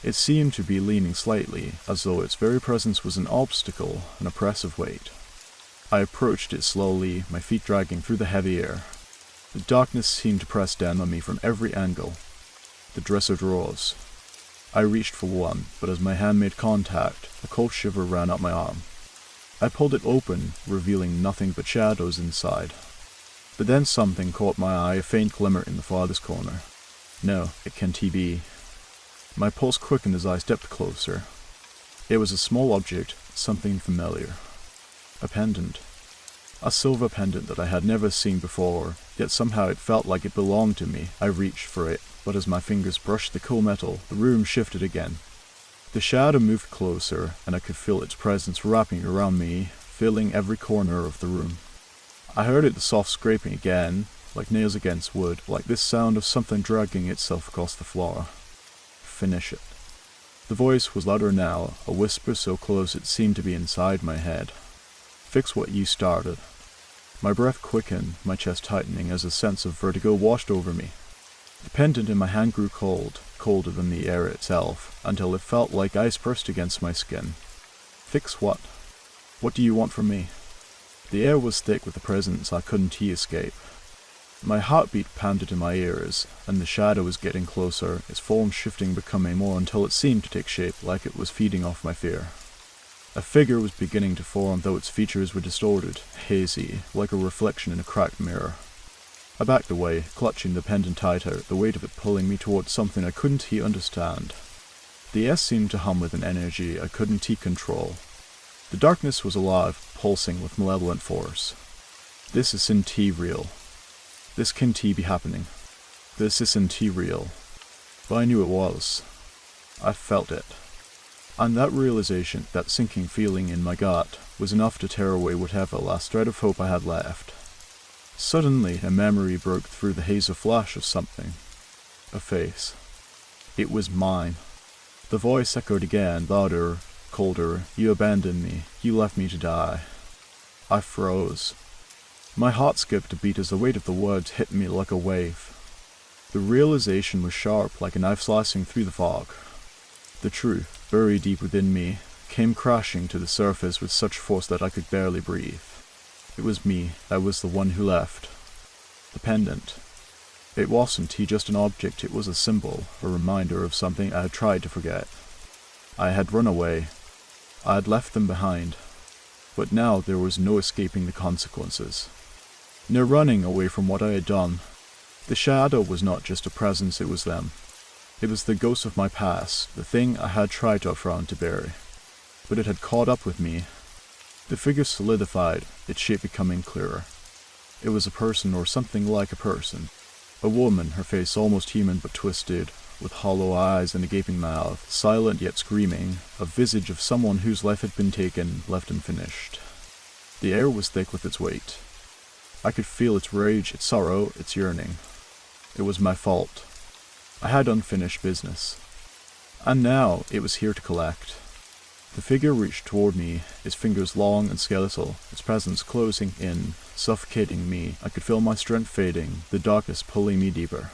It seemed to be leaning slightly, as though its very presence was an obstacle, an oppressive weight. I approached it slowly, my feet dragging through the heavy air. The darkness seemed to press down on me from every angle. The dresser drawers. I reached for one, but as my hand made contact, a cold shiver ran up my arm. I pulled it open, revealing nothing but shadows inside. But then something caught my eye, a faint glimmer in the farthest corner. No, it can't be. My pulse quickened as I stepped closer. It was a small object, something familiar. A pendant. A silver pendant that I had never seen before, yet somehow it felt like it belonged to me. I reached for it, but as my fingers brushed the cool metal, the room shifted again. The shadow moved closer, and I could feel its presence wrapping around me, filling every corner of the room. I heard the soft scraping again, like nails against wood, like this sound of something dragging itself across the floor. Finish it. The voice was louder now, a whisper so close it seemed to be inside my head. Fix what you started. My breath quickened, my chest tightening as a sense of vertigo washed over me. The pendant in my hand grew cold, colder than the air itself, until it felt like ice pressed against my skin. Fix what? What do you want from me? The air was thick with a presence I couldn't escape. My heartbeat pounded in my ears, and the shadow was getting closer, its form shifting, becoming more until it seemed to take shape, like it was feeding off my fear. A figure was beginning to form, though its features were distorted, hazy, like a reflection in a cracked mirror. I backed away, clutching the pendant tighter, the weight of it pulling me towards something I couldn't understand. The air seemed to hum with an energy I couldn't control. The darkness was alive, pulsing with malevolent force. This isn't real. This can't be happening. This isn't real. But I knew it was. I felt it. And that realization, that sinking feeling in my gut, was enough to tear away whatever last thread of hope I had left. Suddenly, a memory broke through the haze, a flash of something. A face. It was mine. The voice echoed again, louder, colder. You abandoned me. You left me to die. I froze. My heart skipped a beat as the weight of the words hit me like a wave. The realization was sharp, like a knife slicing through the fog. The truth, buried deep within me, came crashing to the surface with such force that I could barely breathe. It was me that was the one who left. The pendant. It wasn't just an object, it was a symbol, a reminder of something I had tried to forget. I had run away. I had left them behind. But now there was no escaping the consequences. No running away from what I had done. The shadow was not just a presence, it was them. It was the ghost of my past, the thing I had tried to affront to bury. But it had caught up with me. The figure solidified, its shape becoming clearer. It was a person or something like a person. A woman, her face almost human but twisted, with hollow eyes and a gaping mouth, silent yet screaming, a visage of someone whose life had been taken, left unfinished. The air was thick with its weight. I could feel its rage, its sorrow, its yearning. It was my fault. I had unfinished business. And now it was here to collect. The figure reached toward me, its fingers long and skeletal, its presence closing in, suffocating me. I could feel my strength fading, the darkness pulling me deeper.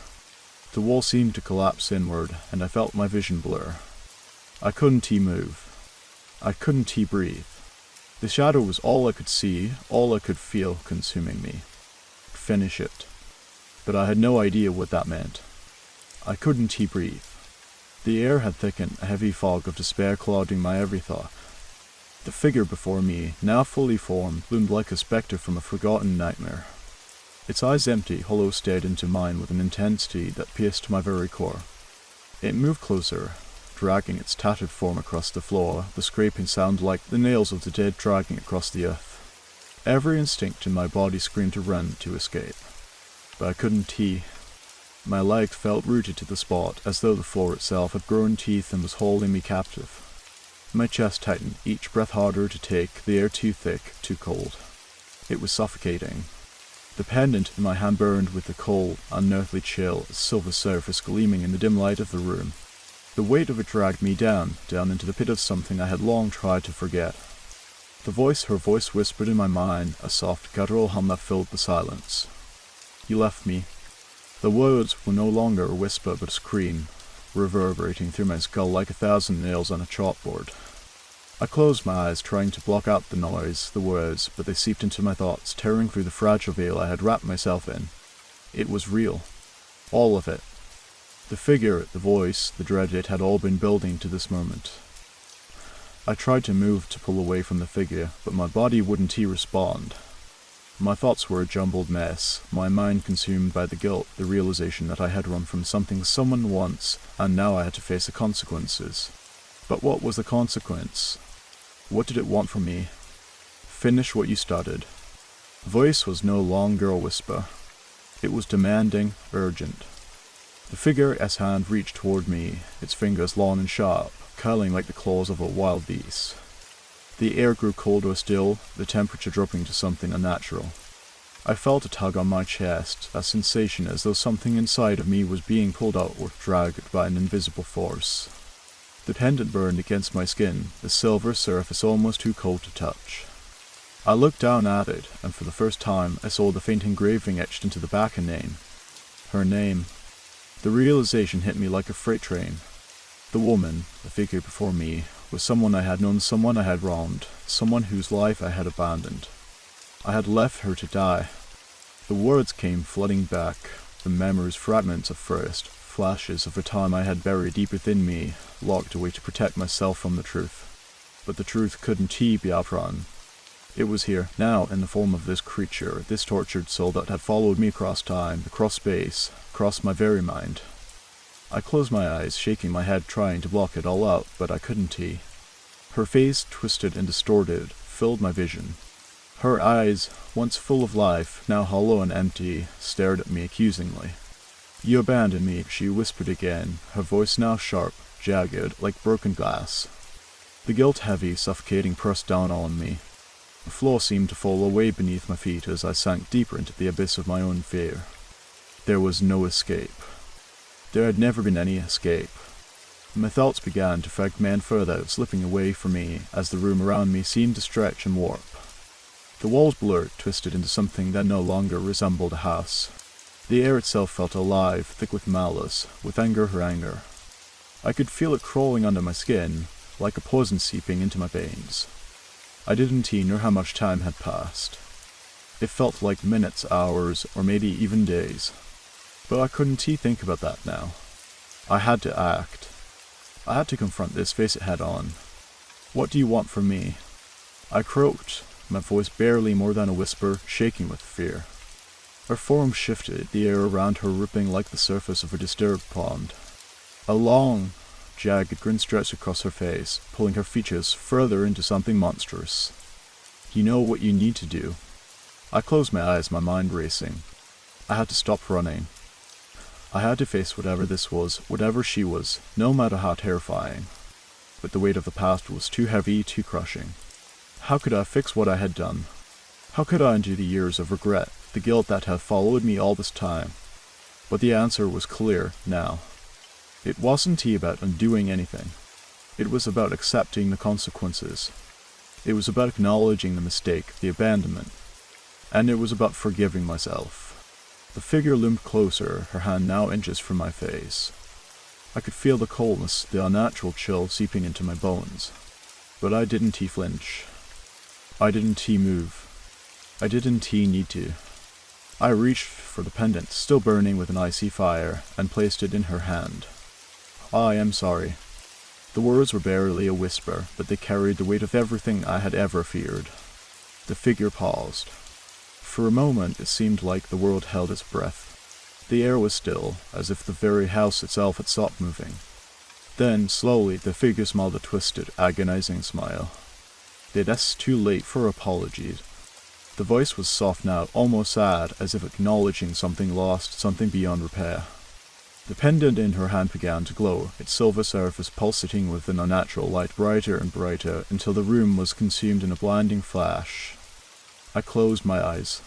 The wall seemed to collapse inward, and I felt my vision blur. I couldn't move. I couldn't breathe. The shadow was all I could see, all I could feel consuming me. Finish it. But I had no idea what that meant. I couldn't breathe. The air had thickened, a heavy fog of despair clouding my every thought. The figure before me, now fully formed, loomed like a spectre from a forgotten nightmare. Its eyes empty, hollow stared into mine with an intensity that pierced my very core. It moved closer, dragging its tattered form across the floor, the scraping sound like the nails of the dead dragging across the earth. Every instinct in my body screamed to run, to escape. But I couldn't. My legs felt rooted to the spot, as though the floor itself had grown teeth and was holding me captive. My chest tightened, each breath harder to take, the air too thick, too cold. It was suffocating. The pendant in my hand burned with the cold, unearthly chill, its silver surface gleaming in the dim light of the room. The weight of it dragged me down into the pit of something I had long tried to forget. Her voice whispered in my mind, a soft, guttural hum that filled the silence. You left me. The words were no longer a whisper but a scream, reverberating through my skull like 1,000 nails on a chalkboard. I closed my eyes, trying to block out the noise, the words, but they seeped into my thoughts, tearing through the fragile veil I had wrapped myself in. It was real. All of it. The figure, the voice, the dread, it had all been building to this moment. I tried to move, to pull away from the figure, but my body wouldn't respond. My thoughts were a jumbled mess, my mind consumed by the guilt, the realization that I had run from something, someone once, and now I had to face the consequences. But what was the consequence? What did it want from me? Finish what you started. The voice was no longer a whisper. It was demanding, urgent. The figure's hand reached toward me, its fingers long and sharp, curling like the claws of a wild beast. The air grew colder still, the temperature dropping to something unnatural. I felt a tug on my chest, a sensation as though something inside of me was being pulled out or dragged by an invisible force. The pendant burned against my skin, the silver surface almost too cold to touch. I looked down at it, and for the first time I saw the faint engraving etched into the back a name. Her name. The realization hit me like a freight train. The woman, the figure before me, was someone I had known, someone I had wronged, someone whose life I had abandoned. I had left her to die. The words came flooding back, the memories, fragments at first, flashes of a time I had buried deep within me, locked away to protect myself from the truth. But the truth couldn't be outrun. It was here, now, in the form of this creature, this tortured soul that had followed me across time, across space, across my very mind. I closed my eyes, shaking my head, trying to block it all out, but I couldn't. Her face, twisted and distorted, filled my vision. Her eyes, once full of life, now hollow and empty, stared at me accusingly. You abandoned me, she whispered again, her voice now sharp, jagged, like broken glass. The guilt heavy, suffocating, pressed down on me. The floor seemed to fall away beneath my feet as I sank deeper into the abyss of my own fear. There was no escape. There had never been any escape. My thoughts began to fragment further, slipping away from me as the room around me seemed to stretch and warp. The walls blurred, twisted into something that no longer resembled a house. The air itself felt alive, thick with malice, with anger her anger. I could feel it crawling under my skin, like a poison seeping into my veins. I didn't know how much time had passed. It felt like minutes, hours, or maybe even days. But I couldn't think about that now. I had to act. I had to confront this, face it head on. What do you want from me? I croaked, my voice barely more than a whisper, shaking with fear. Her form shifted, the air around her rippling like the surface of a disturbed pond. A long, jagged grin stretched across her face, pulling her features further into something monstrous. You know what you need to do. I closed my eyes, my mind racing. I had to stop running. I had to face whatever this was, whatever she was, no matter how terrifying. But the weight of the past was too heavy, too crushing. How could I fix what I had done? How could I undo the years of regret, the guilt that had followed me all this time? But the answer was clear now. It wasn't about undoing anything. It was about accepting the consequences. It was about acknowledging the mistake, the abandonment. And it was about forgiving myself. The figure loomed closer, her hand now inches from my face. I could feel the coldness, the unnatural chill seeping into my bones. But I didn't flinch. I didn't move. I didn't need to. I reached for the pendant, still burning with an icy fire, and placed it in her hand. I am sorry. The words were barely a whisper, but they carried the weight of everything I had ever feared. The figure paused. For a moment it seemed like the world held its breath. The air was still, as if the very house itself had stopped moving. Then, slowly, the figure smiled a twisted, agonizing smile. It's too late for apologies. The voice was soft now, almost sad, as if acknowledging something lost, something beyond repair. The pendant in her hand began to glow, its silver surface pulsating with an unnatural light brighter and brighter until the room was consumed in a blinding flash. I closed my eyes.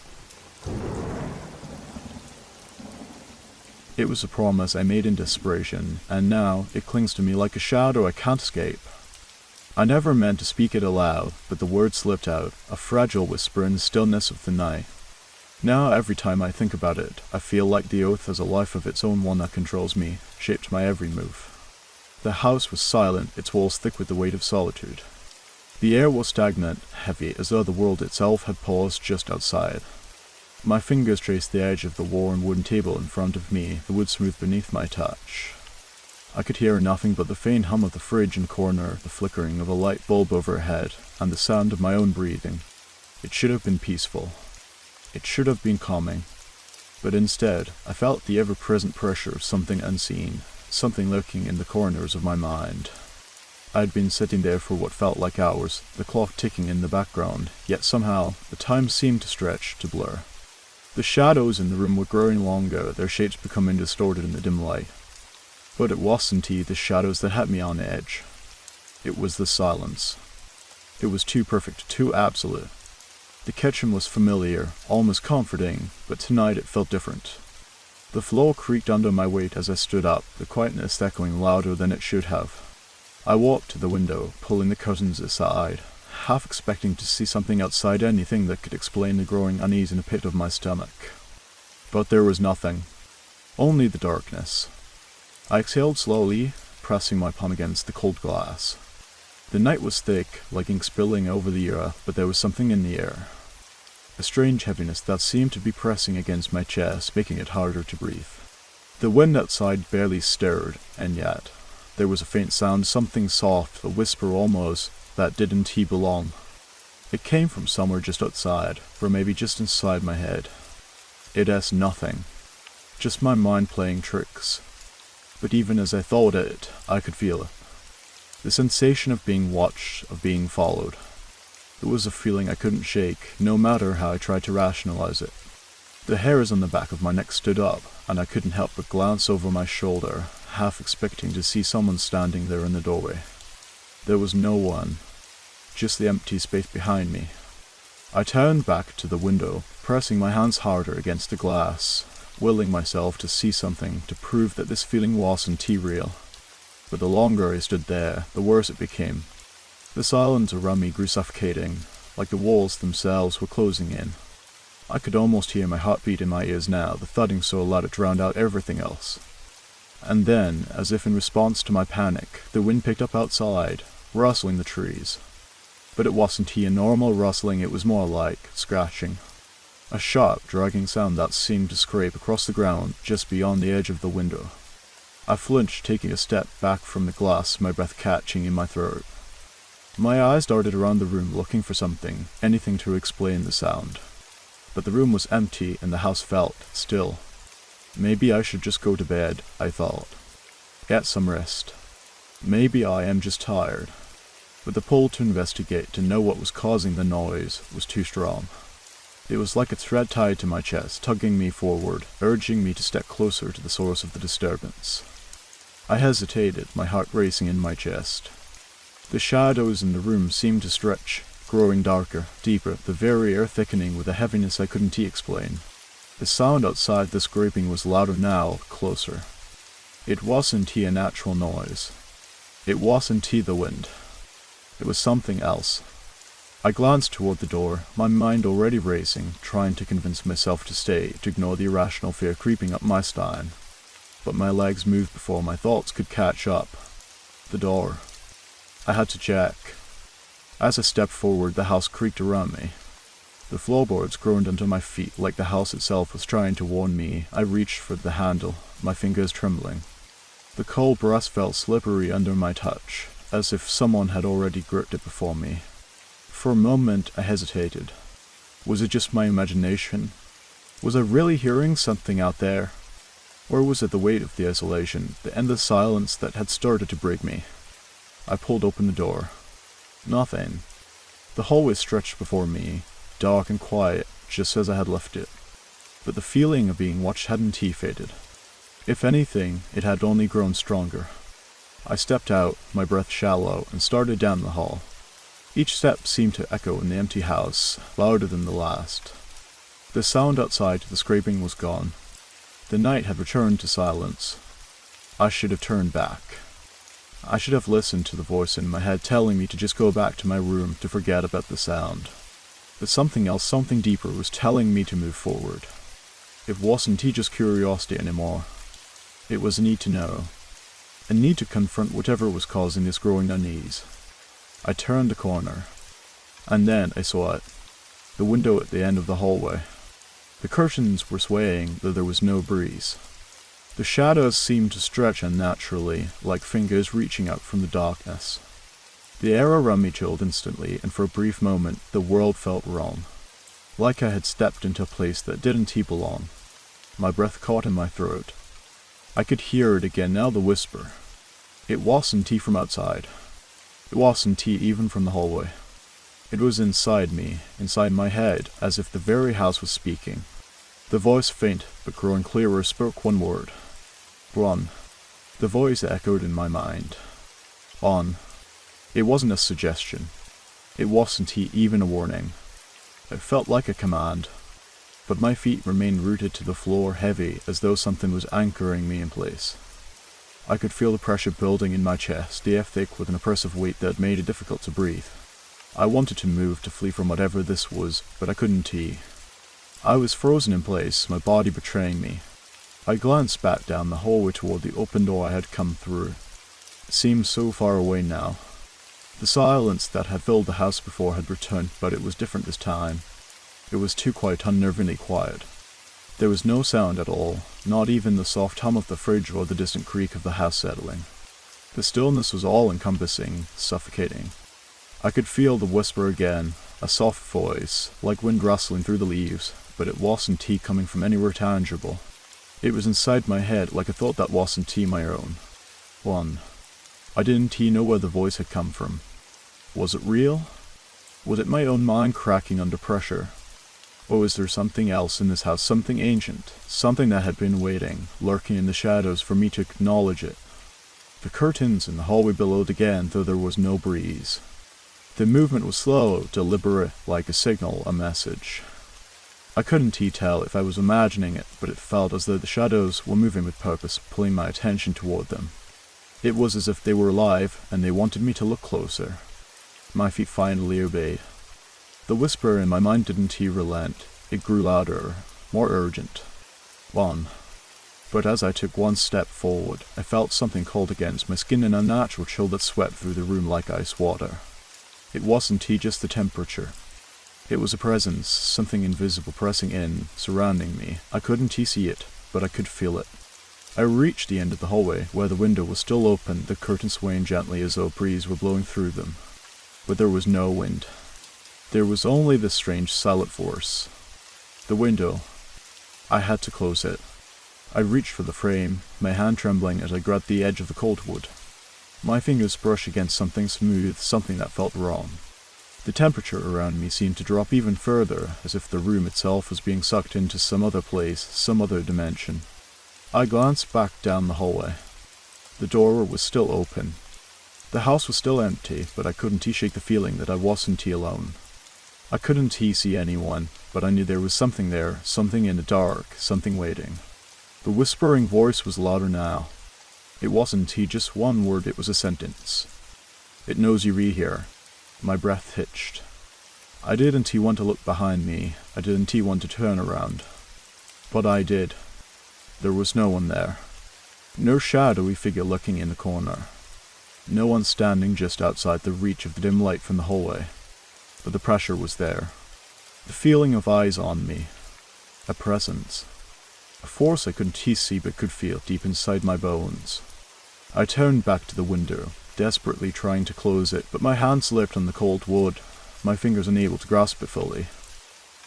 It was a promise I made in desperation, and now it clings to me like a shadow I can't escape. I never meant to speak it aloud, but the words slipped out, a fragile whisper in the stillness of the night. Now every time I think about it, I feel like the oath has a life of its own, one that controls me, shaped my every move. The house was silent, its walls thick with the weight of solitude. The air was stagnant, heavy, as though the world itself had paused just outside. My fingers traced the edge of the worn wooden table in front of me, the wood smooth beneath my touch. I could hear nothing but the faint hum of the fridge in the corner, the flickering of a light bulb overhead, and the sound of my own breathing. It should have been peaceful. It should have been calming. But instead, I felt the ever-present pressure of something unseen, something lurking in the corners of my mind. I had been sitting there for what felt like hours, the clock ticking in the background, yet somehow the time seemed to stretch, to blur. The shadows in the room were growing longer, their shapes becoming distorted in the dim light. But it wasn't the shadows that had me on edge. It was the silence. It was too perfect, too absolute. The kitchen was familiar, almost comforting, but tonight it felt different. The floor creaked under my weight as I stood up, the quietness echoing louder than it should have. I walked to the window, pulling the curtains aside, half expecting to see something outside, anything that could explain the growing unease in the pit of my stomach. But there was nothing. Only the darkness. I exhaled slowly, pressing my palm against the cold glass. The night was thick, like ink spilling over the air, but there was something in the air. A strange heaviness that seemed to be pressing against my chest, making it harder to breathe. The wind outside barely stirred, and yet there was a faint sound, something soft, a whisper almost, that didn't belong. It came from somewhere just outside, or maybe just inside my head. It asked nothing, just my mind playing tricks. But even as I thought it, I could feel it. The sensation of being watched, of being followed. It was a feeling I couldn't shake, no matter how I tried to rationalize it. The hairs on the back of my neck stood up, and I couldn't help but glance over my shoulder, half expecting to see someone standing there in the doorway. There was no one, just the empty space behind me. I turned back to the window, pressing my hands harder against the glass, willing myself to see something to prove that this feeling wasn't real. But the longer I stood there, the worse it became. The silence around me grew suffocating, like the walls themselves were closing in. I could almost hear my heartbeat in my ears now, the thudding so loud it drowned out everything else. And then, as if in response to my panic, the wind picked up outside, rustling the trees. But it wasn't a normal rustling, it was more like scratching. A sharp, dragging sound that seemed to scrape across the ground just beyond the edge of the window. I flinched, taking a step back from the glass, my breath catching in my throat. My eyes darted around the room looking for something, anything to explain the sound. But the room was empty and the house felt still. Maybe I should just go to bed, I thought. Get some rest. Maybe I am just tired. but the pull to investigate, to know what was causing the noise, was too strong. It was like a thread tied to my chest, tugging me forward, urging me to step closer to the source of the disturbance. I hesitated, my heart racing in my chest. The shadows in the room seemed to stretch, growing darker, deeper, the very air thickening with a heaviness I couldn't explain. The sound outside the scraping was louder now, closer. It wasn't a natural noise. It wasn't the wind. It was something else. I glanced toward the door, my mind already racing, trying to convince myself to stay, to ignore the irrational fear creeping up my spine. But my legs moved before my thoughts could catch up. The door. I had to check. As I stepped forward, the house creaked around me. The floorboards groaned under my feet like the house itself was trying to warn me. I reached for the handle, my fingers trembling. The cold brass felt slippery under my touch, as if someone had already gripped it before me. For a moment I hesitated. Was it just my imagination? Was I really hearing something out there? Or was it the weight of the isolation, the endless silence that had started to break me? I pulled open the door. Nothing. The hallway stretched before me, dark and quiet, just as I had left it. But the feeling of being watched hadn't faded. If anything, it had only grown stronger. I stepped out, my breath shallow, and started down the hall. Each step seemed to echo in the empty house, louder than the last. The sound outside, the scraping, was gone. The night had returned to silence. I should have turned back. I should have listened to the voice in my head telling me to just go back to my room, to forget about the sound. But something else, something deeper, was telling me to move forward. It wasn't just curiosity anymore. It was a need to know. A need to confront whatever was causing this growing unease. I turned the corner. And then I saw it. The window at the end of the hallway. The curtains were swaying, though there was no breeze. The shadows seemed to stretch unnaturally, like fingers reaching out from the darkness. The air around me chilled instantly, and for a brief moment, the world felt wrong. Like I had stepped into a place that didn't belong. My breath caught in my throat. I could hear it again now, the whisper. It wasn't from outside. It wasn't even from the hallway. It was inside me, inside my head, as if the very house was speaking. The voice, faint but growing clearer, spoke one word. Run. The voice echoed in my mind. On. It wasn't a suggestion. It wasn't even a warning. It felt like a command. But my feet remained rooted to the floor, heavy, as though something was anchoring me in place. I could feel the pressure building in my chest, the air thick with an oppressive weight that made it difficult to breathe. I wanted to move, to flee from whatever this was, but I couldn't. I was frozen in place, my body betraying me. I glanced back down the hallway toward the open door I had come through. It seemed so far away now. The silence that had filled the house before had returned, but it was different this time. It was too quiet, unnervingly quiet. There was no sound at all, not even the soft hum of the fridge or the distant creak of the house settling. The stillness was all-encompassing, suffocating. I could feel the whisper again, a soft voice, like wind rustling through the leaves, but it wasn't coming from anywhere tangible. It was inside my head, like a thought that wasn't my own. One. I didn't know where the voice had come from. Was it real? Was it my own mind cracking under pressure? Or was there something else in this house, something ancient, something that had been waiting, lurking in the shadows for me to acknowledge it? The curtains in the hallway billowed again, though there was no breeze. The movement was slow, deliberate, like a signal, a message. I couldn't tell if I was imagining it, but it felt as though the shadows were moving with purpose, pulling my attention toward them. It was as if they were alive, and they wanted me to look closer. My feet finally obeyed. The whisper in my mind didn't relent. It grew louder, more urgent. One. But as I took one step forward, I felt something cold against my skin, an unnatural chill that swept through the room like ice water. It wasn't just the temperature. It was a presence, something invisible pressing in, surrounding me. I couldn't see it, but I could feel it. I reached the end of the hallway, where the window was still open, the curtains swaying gently as though a breeze were blowing through them. But there was no wind. There was only this strange, silent force. The window. I had to close it. I reached for the frame, my hand trembling as I grabbed the edge of the cold wood. My fingers brush against something smooth, something that felt wrong. The temperature around me seemed to drop even further, as if the room itself was being sucked into some other place, some other dimension. I glanced back down the hallway. The door was still open. The house was still empty, but I couldn't shake the feeling that I wasn't alone. I couldn't see anyone, but I knew there was something there, something in the dark, something waiting. The whispering voice was louder now. It wasn't just one word, it was a sentence. "It knows you're here." My breath hitched. I didn't want to look behind me. I didn't want to turn around. But I did. There was no one there. No shadowy figure lurking in the corner. No one standing just outside the reach of the dim light from the hallway. But the pressure was there. The feeling of eyes on me. A presence. A force I couldn't see but could feel deep inside my bones. I turned back to the window, desperately trying to close it, but my hand slipped on the cold wood, my fingers unable to grasp it fully.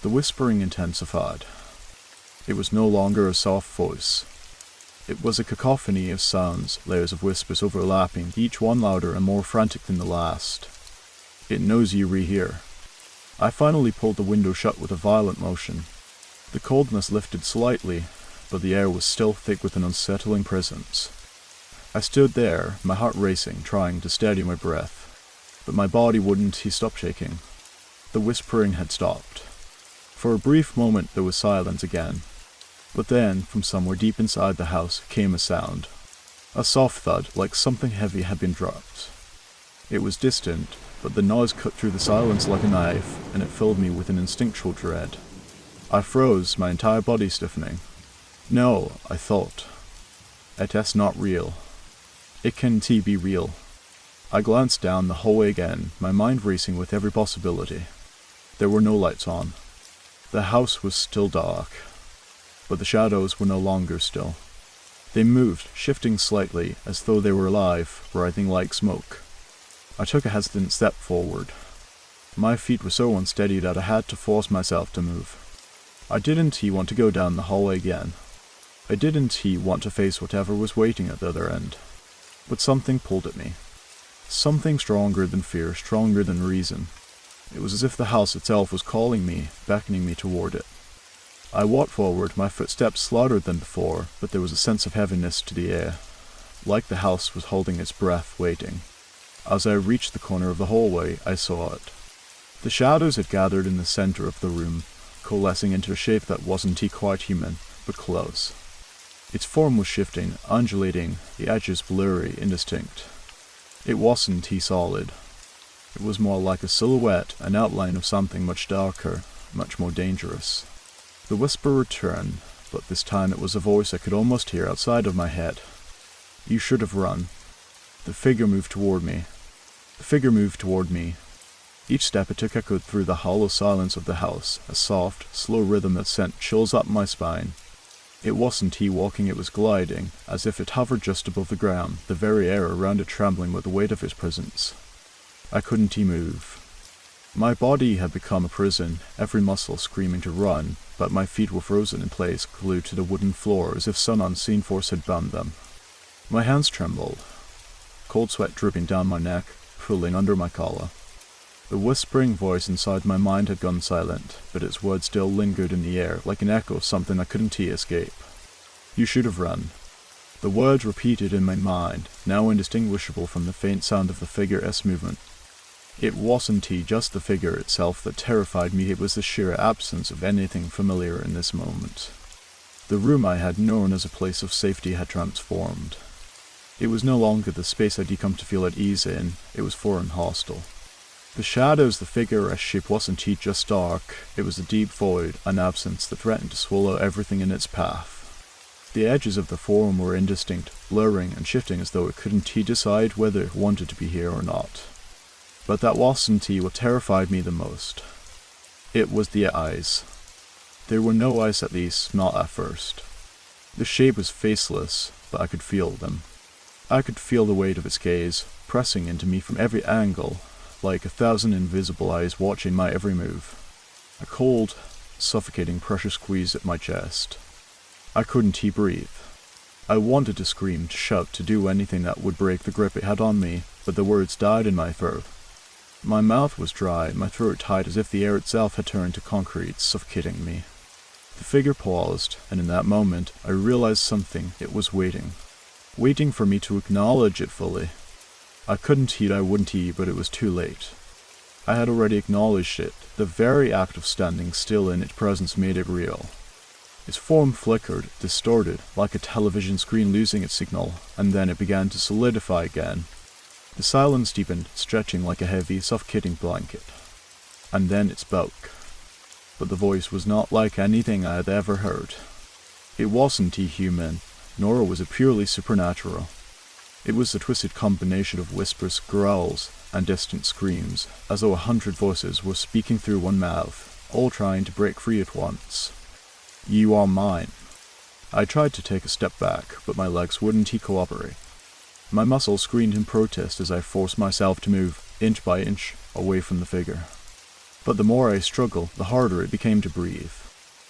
The whispering intensified. It was no longer a soft voice. It was a cacophony of sounds, layers of whispers overlapping, each one louder and more frantic than the last. "It knows you're here." I finally pulled the window shut with a violent motion. The coldness lifted slightly, but the air was still thick with an unsettling presence. I stood there, my heart racing, trying to steady my breath, but my body wouldn't stop shaking. The whispering had stopped. For a brief moment there was silence again, but then, from somewhere deep inside the house, came a sound. A soft thud, like something heavy had been dropped. It was distant, but the noise cut through the silence like a knife, and it filled me with an instinctual dread. I froze, my entire body stiffening. No, I thought. It's not real. It can't be real. I glanced down the hallway again, my mind racing with every possibility. There were no lights on. The house was still dark, but the shadows were no longer still. They moved, shifting slightly, as though they were alive, writhing like smoke. I took a hesitant step forward. My feet were so unsteady that I had to force myself to move. I didn't want to go down the hallway again. I didn't want to face whatever was waiting at the other end. But something pulled at me. Something stronger than fear, stronger than reason. It was as if the house itself was calling me, beckoning me toward it. I walked forward, my footsteps louder than before, but there was a sense of heaviness to the air, like the house was holding its breath, waiting. As I reached the corner of the hallway, I saw it. The shadows had gathered in the center of the room, coalescing into a shape that wasn't quite human, but close. Its form was shifting, undulating, the edges blurry, indistinct. It wasn't solid. It was more like a silhouette, an outline of something much darker, much more dangerous. The whisper returned, but this time it was a voice I could almost hear outside of my head. "You should have run." The figure moved toward me. Each step it took echoed through the hollow silence of the house, a soft, slow rhythm that sent chills up my spine. It wasn't walking, it was gliding, as if it hovered just above the ground, the very air around it trembling with the weight of its presence. I couldn't move. My body had become a prison, every muscle screaming to run, but my feet were frozen in place, glued to the wooden floor as if some unseen force had bound them. My hands trembled, cold sweat dripping down my neck, pulling under my collar. The whispering voice inside my mind had gone silent, but its words still lingered in the air, like an echo of something I couldn't escape. "You should have run." The words repeated in my mind, now indistinguishable from the faint sound of the figure's movement. It wasn't just the figure itself that terrified me, it was the sheer absence of anything familiar in this moment. The room I had known as a place of safety had transformed. It was no longer the space I'd come to feel at ease in, it was foreign, hostile. The shadows, the figure's shape wasn't just dark, it was a deep void, an absence that threatened to swallow everything in its path. The edges of the form were indistinct, blurring and shifting as though it couldn't decide whether it wanted to be here or not. But that wasn't what terrified me the most. It was the eyes. There were no eyes, at least, not at first. The shape was faceless, but I could feel them. I could feel the weight of its gaze, pressing into me from every angle, like 1,000 invisible eyes watching my every move. A cold, suffocating pressure squeeze at my chest. I couldn't breathe. I wanted to scream, to shout, to do anything that would break the grip it had on me, but the words died in my throat. My mouth was dry, my throat tight as if the air itself had turned to concrete, suffocating me. The figure paused, and in that moment I realized something. It was waiting for me to acknowledge it fully. I couldn't heed, I wouldn't heed, but it was too late. I had already acknowledged it. The very act of standing still in its presence made it real. Its form flickered, distorted, like a television screen losing its signal, and then it began to solidify again. The silence deepened, stretching like a heavy, suffocating blanket. And then it spoke. But the voice was not like anything I had ever heard. It wasn't human, nor was it purely supernatural. It was a twisted combination of whispers, growls, and distant screams, as though 100 voices were speaking through one mouth, all trying to break free at once. "You are mine." I tried to take a step back, but my legs wouldn't cooperate. My muscles screamed in protest as I forced myself to move, inch by inch, away from the figure. But the more I struggled, the harder it became to breathe.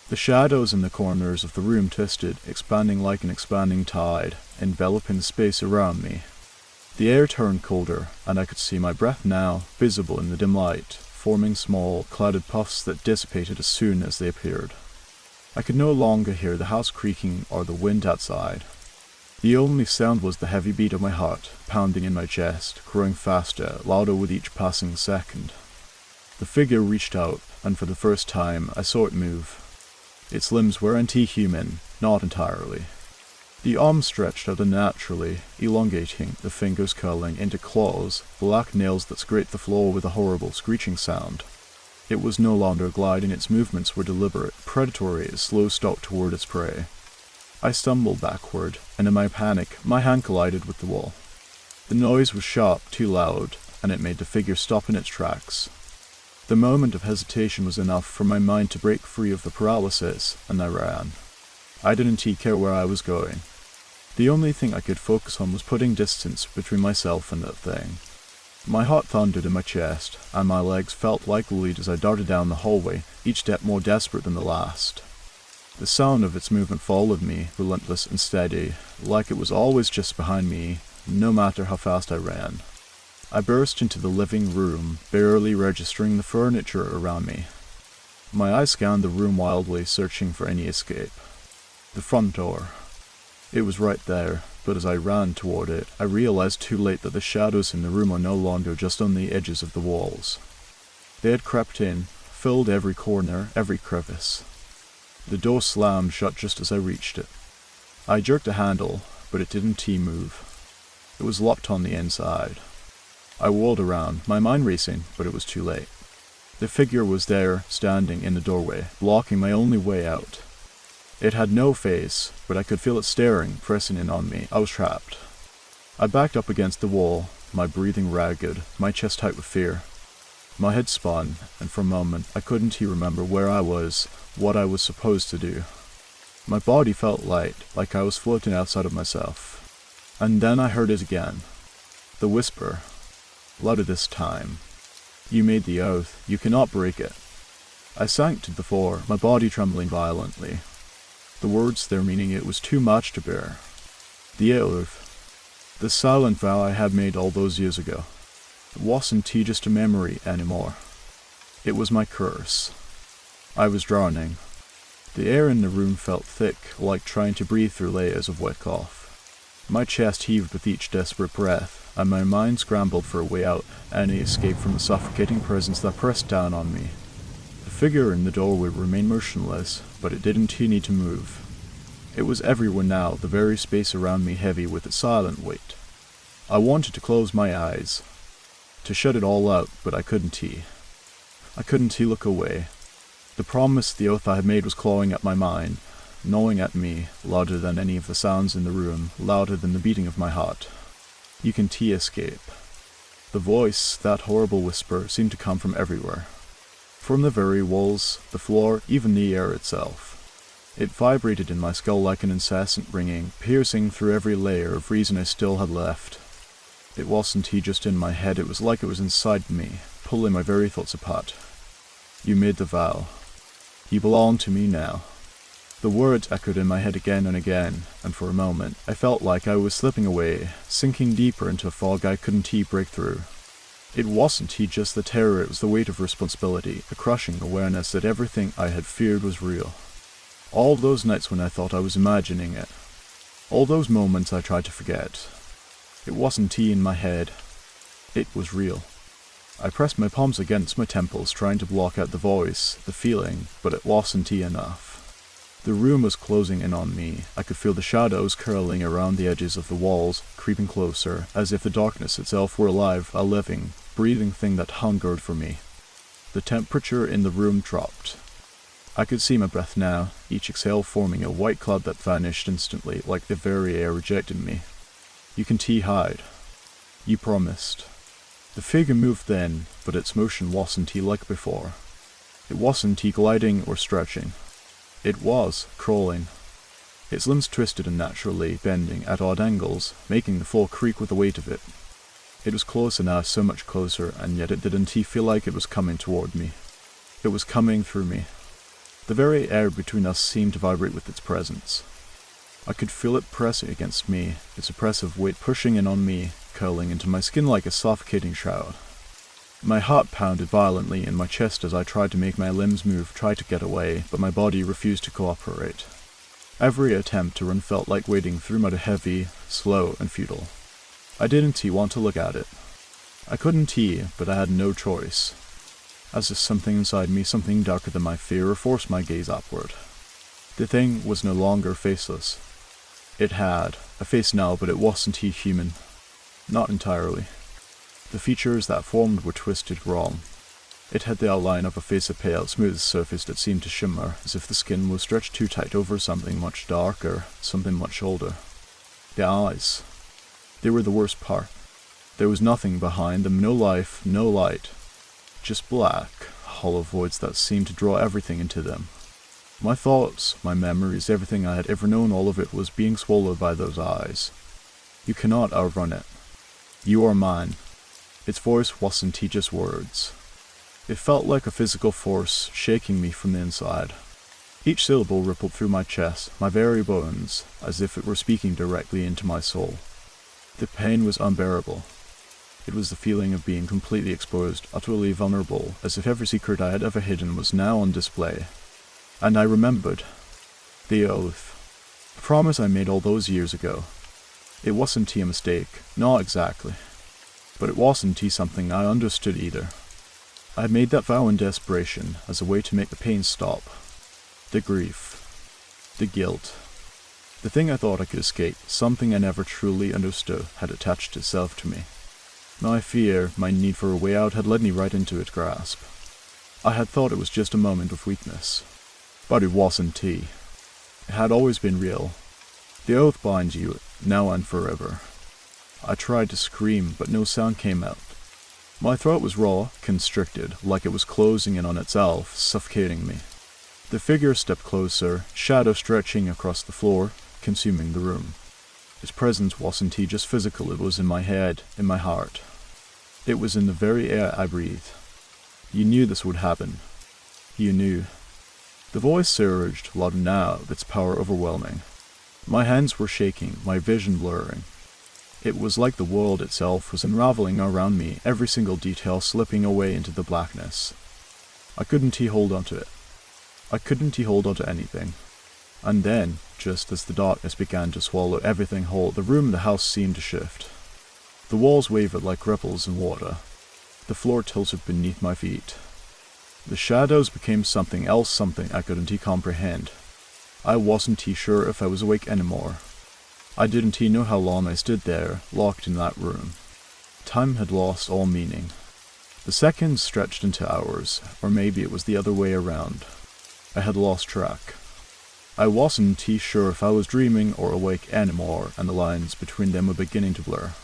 The shadows in the corners of the room twisted, expanding like an expanding tide, enveloping the space around me. The air turned colder, and I could see my breath now, visible in the dim light, forming small, clouded puffs that dissipated as soon as they appeared. I could no longer hear the house creaking or the wind outside. The only sound was the heavy beat of my heart, pounding in my chest, growing faster, louder with each passing second. The figure reached out, and for the first time I saw it move. Its limbs were anti-human, not entirely. The arms stretched out unnaturally, elongating, the fingers curling into claws, black nails that scraped the floor with a horrible screeching sound. It was no longer gliding, its movements were deliberate, predatory, a slow stalk toward its prey. I stumbled backward, and in my panic, my hand collided with the wall. The noise was sharp, too loud, and it made the figure stop in its tracks. The moment of hesitation was enough for my mind to break free of the paralysis, and I ran. I didn't care where I was going. The only thing I could focus on was putting distance between myself and that thing. My heart thundered in my chest, and my legs felt like lead as I darted down the hallway, each step more desperate than the last. The sound of its movement followed me, relentless and steady, like it was always just behind me, no matter how fast I ran. I burst into the living room, barely registering the furniture around me. My eyes scanned the room wildly, searching for any escape. The front door. It was right there, but as I ran toward it, I realized too late that the shadows in the room were no longer just on the edges of the walls. They had crept in, filled every corner, every crevice. The door slammed shut just as I reached it. I jerked a handle, but it didn't move. It was locked on the inside. I whirled around, my mind racing, but it was too late. The figure was there, standing in the doorway, blocking my only way out. It had no face, but I could feel it staring, pressing in on me. I was trapped. I backed up against the wall, my breathing ragged, my chest tight with fear. My head spun, and for a moment I couldn't remember where I was, what I was supposed to do. My body felt light, like I was floating outside of myself. And then I heard it again. The whisper. Louder this time. "You made the oath. You cannot break it." I sank to the floor, my body trembling violently. The words, their meaning, it was too much to bear. The oath. The silent vow I had made all those years ago. It wasn't just a memory anymore. It was my curse. I was drowning. The air in the room felt thick, like trying to breathe through layers of wet cloth. My chest heaved with each desperate breath, and my mind scrambled for a way out, any escape from the suffocating presence that pressed down on me. The figure in the doorway remained motionless, but it didn't need to move. It was everywhere now, the very space around me heavy with its silent weight. I wanted to close my eyes, to shut it all out, but I couldn't. I couldn't look away. The promise, the oath I had made was clawing at my mind, gnawing at me, louder than any of the sounds in the room, louder than the beating of my heart. You can escape. The voice, that horrible whisper, seemed to come from everywhere. From the very walls, the floor, even the air itself. It vibrated in my skull like an incessant ringing, piercing through every layer of reason I still had left. It wasn't just in my head, it was like it was inside me, pulling my very thoughts apart. You made the vow. You belong to me now. The words echoed in my head again and again, and for a moment, I felt like I was slipping away, sinking deeper into a fog I couldn't break through. It wasn't just the terror, it was the weight of responsibility, a crushing awareness that everything I had feared was real. All those nights when I thought I was imagining it. All those moments I tried to forget. It wasn't in my head. It was real. I pressed my palms against my temples, trying to block out the voice, the feeling, but it wasn't enough. The room was closing in on me. I could feel the shadows curling around the edges of the walls, creeping closer, as if the darkness itself were alive, a living, breathing thing that hungered for me. The temperature in the room dropped. I could see my breath now, each exhale forming a white cloud that vanished instantly, like the very air rejected me. You can hide. You promised. The figure moved then, but its motion wasn't like before. It wasn't gliding or stretching. It was crawling. Its limbs twisted unnaturally, bending at odd angles, making the floor creak with the weight of it. It was closer now, so much closer, and yet it didn't feel like it was coming toward me. It was coming through me. The very air between us seemed to vibrate with its presence. I could feel it pressing against me, its oppressive weight pushing in on me, curling into my skin like a suffocating shroud. My heart pounded violently in my chest as I tried to make my limbs move, tried to get away, but my body refused to cooperate. Every attempt to run felt like wading through mud, heavy, slow, and futile. I didn't want to look at it. I couldn't but I had no choice. As if something inside me, something darker than my fear, forced my gaze upward. The thing was no longer faceless. It had a face now, but it wasn't human. Not entirely. The features that formed were twisted wrong. It had the outline of a face, a pale, smooth surface that seemed to shimmer, as if the skin was stretched too tight over something much darker, something much older. The eyes. They were the worst part. There was nothing behind them, no life, no light. Just black, hollow voids that seemed to draw everything into them. My thoughts, my memories, everything I had ever known, all of it was being swallowed by those eyes. You cannot outrun it. You are mine. Its voice wasn't just words. It felt like a physical force shaking me from the inside. Each syllable rippled through my chest, my very bones, as if it were speaking directly into my soul. The pain was unbearable. It was the feeling of being completely exposed, utterly vulnerable, as if every secret I had ever hidden was now on display. And I remembered. The oath. The promise I made all those years ago. It wasn't a mistake, not exactly. But it wasn't something I understood either. I had made that vow in desperation, as a way to make the pain stop. The grief. The guilt. The thing I thought I could escape, something I never truly understood, had attached itself to me. My fear, my need for a way out, had led me right into its grasp. I had thought it was just a moment of weakness. But it wasn't. It had always been real. The oath binds you, now and forever. I tried to scream, but no sound came out. My throat was raw, constricted, like it was closing in on itself, suffocating me. The figure stepped closer, shadow stretching across the floor, consuming the room. Its presence wasn't just physical, it was in my head, in my heart. It was in the very air I breathed. You knew this would happen. You knew. The voice surged, louder now, its power overwhelming. My hands were shaking, my vision blurring. It was like the world itself was unraveling around me, every single detail slipping away into the blackness. I couldn't hold on to it. I couldn't hold on to anything. And then, just as the darkness began to swallow everything whole, the room and the house seemed to shift. The walls wavered like ripples in water. The floor tilted beneath my feet. The shadows became something else, something I couldn't comprehend. I wasn't sure if I was awake anymore. I didn't know how long I stood there, locked in that room. Time had lost all meaning. The seconds stretched into hours, or maybe it was the other way around. I had lost track. I wasn't sure if I was dreaming or awake anymore, and the lines between them were beginning to blur.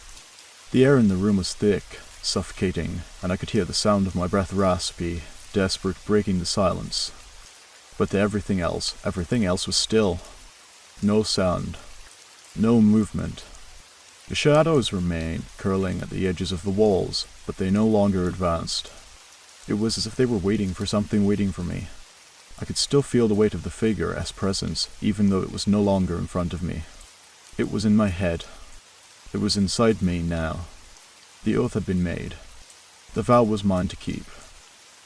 The air in the room was thick, suffocating, and I could hear the sound of my breath raspy, desperate, breaking the silence. But everything else was still. No sound. No movement. The shadows remained, curling at the edges of the walls, but they no longer advanced. It was as if they were waiting for something, waiting for me. I I could still feel the weight of the figure's presence, even though it was no longer in front of me. It was in my head. It was inside me now. The oath had been made. The vow was mine to keep.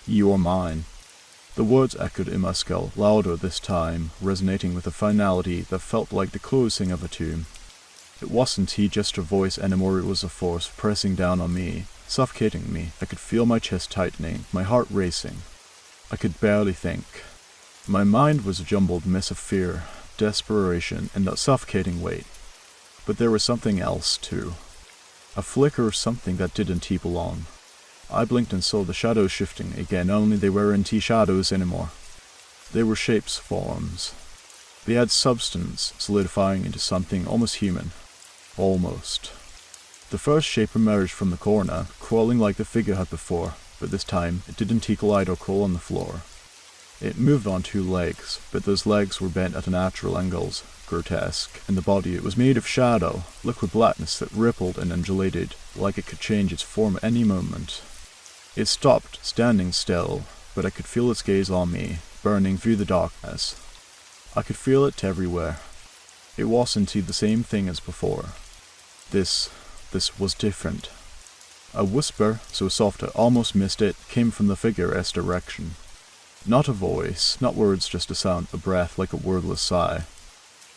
You are mine. The words echoed in my skull, louder this time, resonating with a finality that felt like the closing of a tomb. It wasn't just a voice anymore, it was a force pressing down on me, suffocating me. I could feel my chest tightening, my heart racing. I could barely think. My mind was a jumbled mess of fear, desperation, and that suffocating weight. But there was something else, too. A flicker of something that didn't belong. I blinked and saw the shadows shifting again, only they weren't shadows anymore. They were shapes, forms. They had substance, solidifying into something almost human. Almost. The first shape emerged from the corner, crawling like the figure had before, but this time it didn't glide or crawl on the floor. It moved on 2 legs, but those legs were bent at natural angles, grotesque, and the body it was made of shadow, liquid blackness that rippled and undulated, like it could change its form at any moment. It stopped, standing still, but I could feel its gaze on me, burning through the darkness. I could feel it everywhere. It wasn't the same thing as before. This was different. A whisper, so soft I almost missed it, came from the figure's direction. Not a voice, not words, just a sound, a breath like a wordless sigh.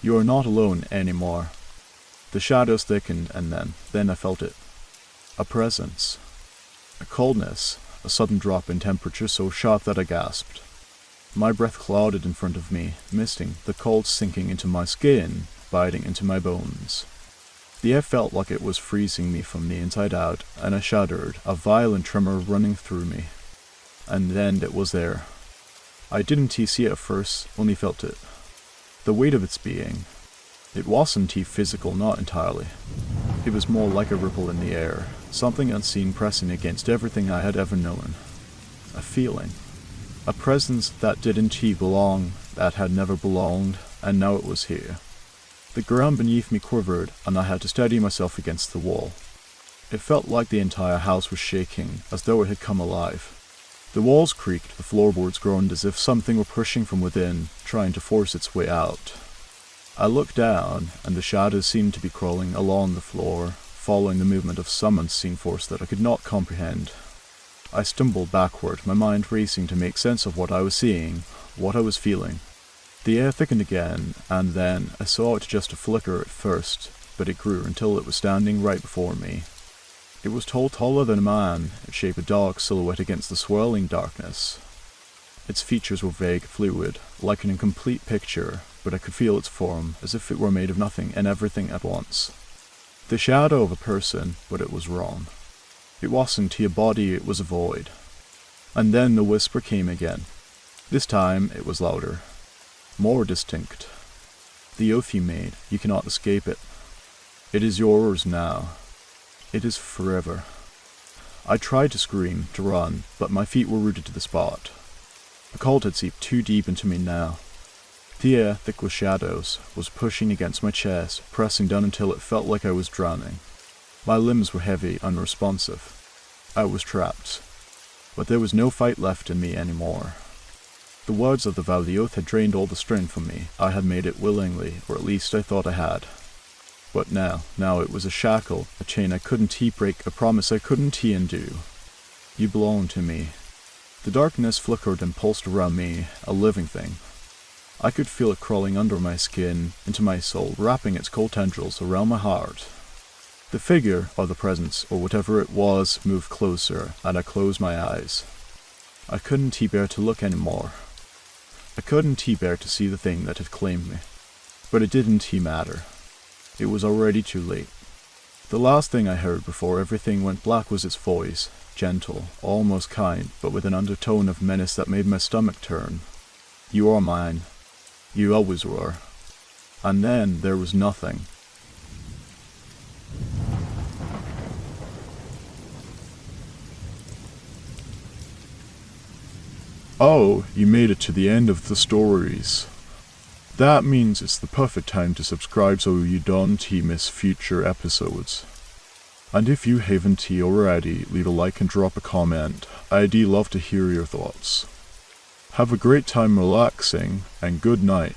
You are not alone anymore. The shadows thickened, and then I felt it. A presence. A coldness, a sudden drop in temperature so sharp that I gasped. My breath clouded in front of me, misting, the cold sinking into my skin, biting into my bones. The air felt like it was freezing me from the inside out, and I shuddered, a violent tremor running through me. And then it was there. I didn't see it at first, only felt it. The weight of its being. It wasn't physical, not entirely. It was more like a ripple in the air, something unseen pressing against everything I had ever known. A feeling. A presence that didn't belong, that had never belonged, and now it was here. The ground beneath me quivered, and I had to steady myself against the wall. It felt like the entire house was shaking, as though it had come alive. The walls creaked, the floorboards groaned as if something were pushing from within, trying to force its way out. I looked down, and the shadows seemed to be crawling along the floor, following the movement of some unseen force that I could not comprehend. I stumbled backward, my mind racing to make sense of what I was seeing, what I was feeling. The air thickened again, and then I saw it just a flicker at first, but it grew until it was standing right before me. It was taller than a man, its shape a dark silhouette against the swirling darkness. Its features were vague, fluid, like an incomplete picture, but I could feel its form, as if it were made of nothing and everything at once. The shadow of a person, but it was wrong. It wasn't a body, it was a void. And then the whisper came again. This time it was louder. More distinct. The oath you made, you cannot escape it. It is yours now. It is forever. I tried to scream, to run, but my feet were rooted to the spot. The cold had seeped too deep into me now. The air, thick with shadows, was pushing against my chest, pressing down until it felt like I was drowning. My limbs were heavy, unresponsive. I was trapped. But there was no fight left in me anymore. The words of the vow, the oath, had drained all the strength from me. I had made it willingly, or at least I thought I had. But now it was a shackle, a chain I couldn't break, a promise I couldn't undo. You belong to me. The darkness flickered and pulsed around me, a living thing. I could feel it crawling under my skin, into my soul, wrapping its cold tendrils around my heart. The figure, or the presence, or whatever it was, moved closer, and I closed my eyes. I couldn't bear to look anymore. I couldn't bear to see the thing that had claimed me. But it didn't matter. It was already too late. The last thing I heard before everything went black was its voice, gentle, almost kind, but with an undertone of menace that made my stomach turn. You are mine. You always were. And then there was nothing. Oh, you made it to the end of the stories. That means it's the perfect time to subscribe so you don't miss future episodes. And if you haven't already, leave a like and drop a comment. I'd love to hear your thoughts. Have a great time relaxing, and good night.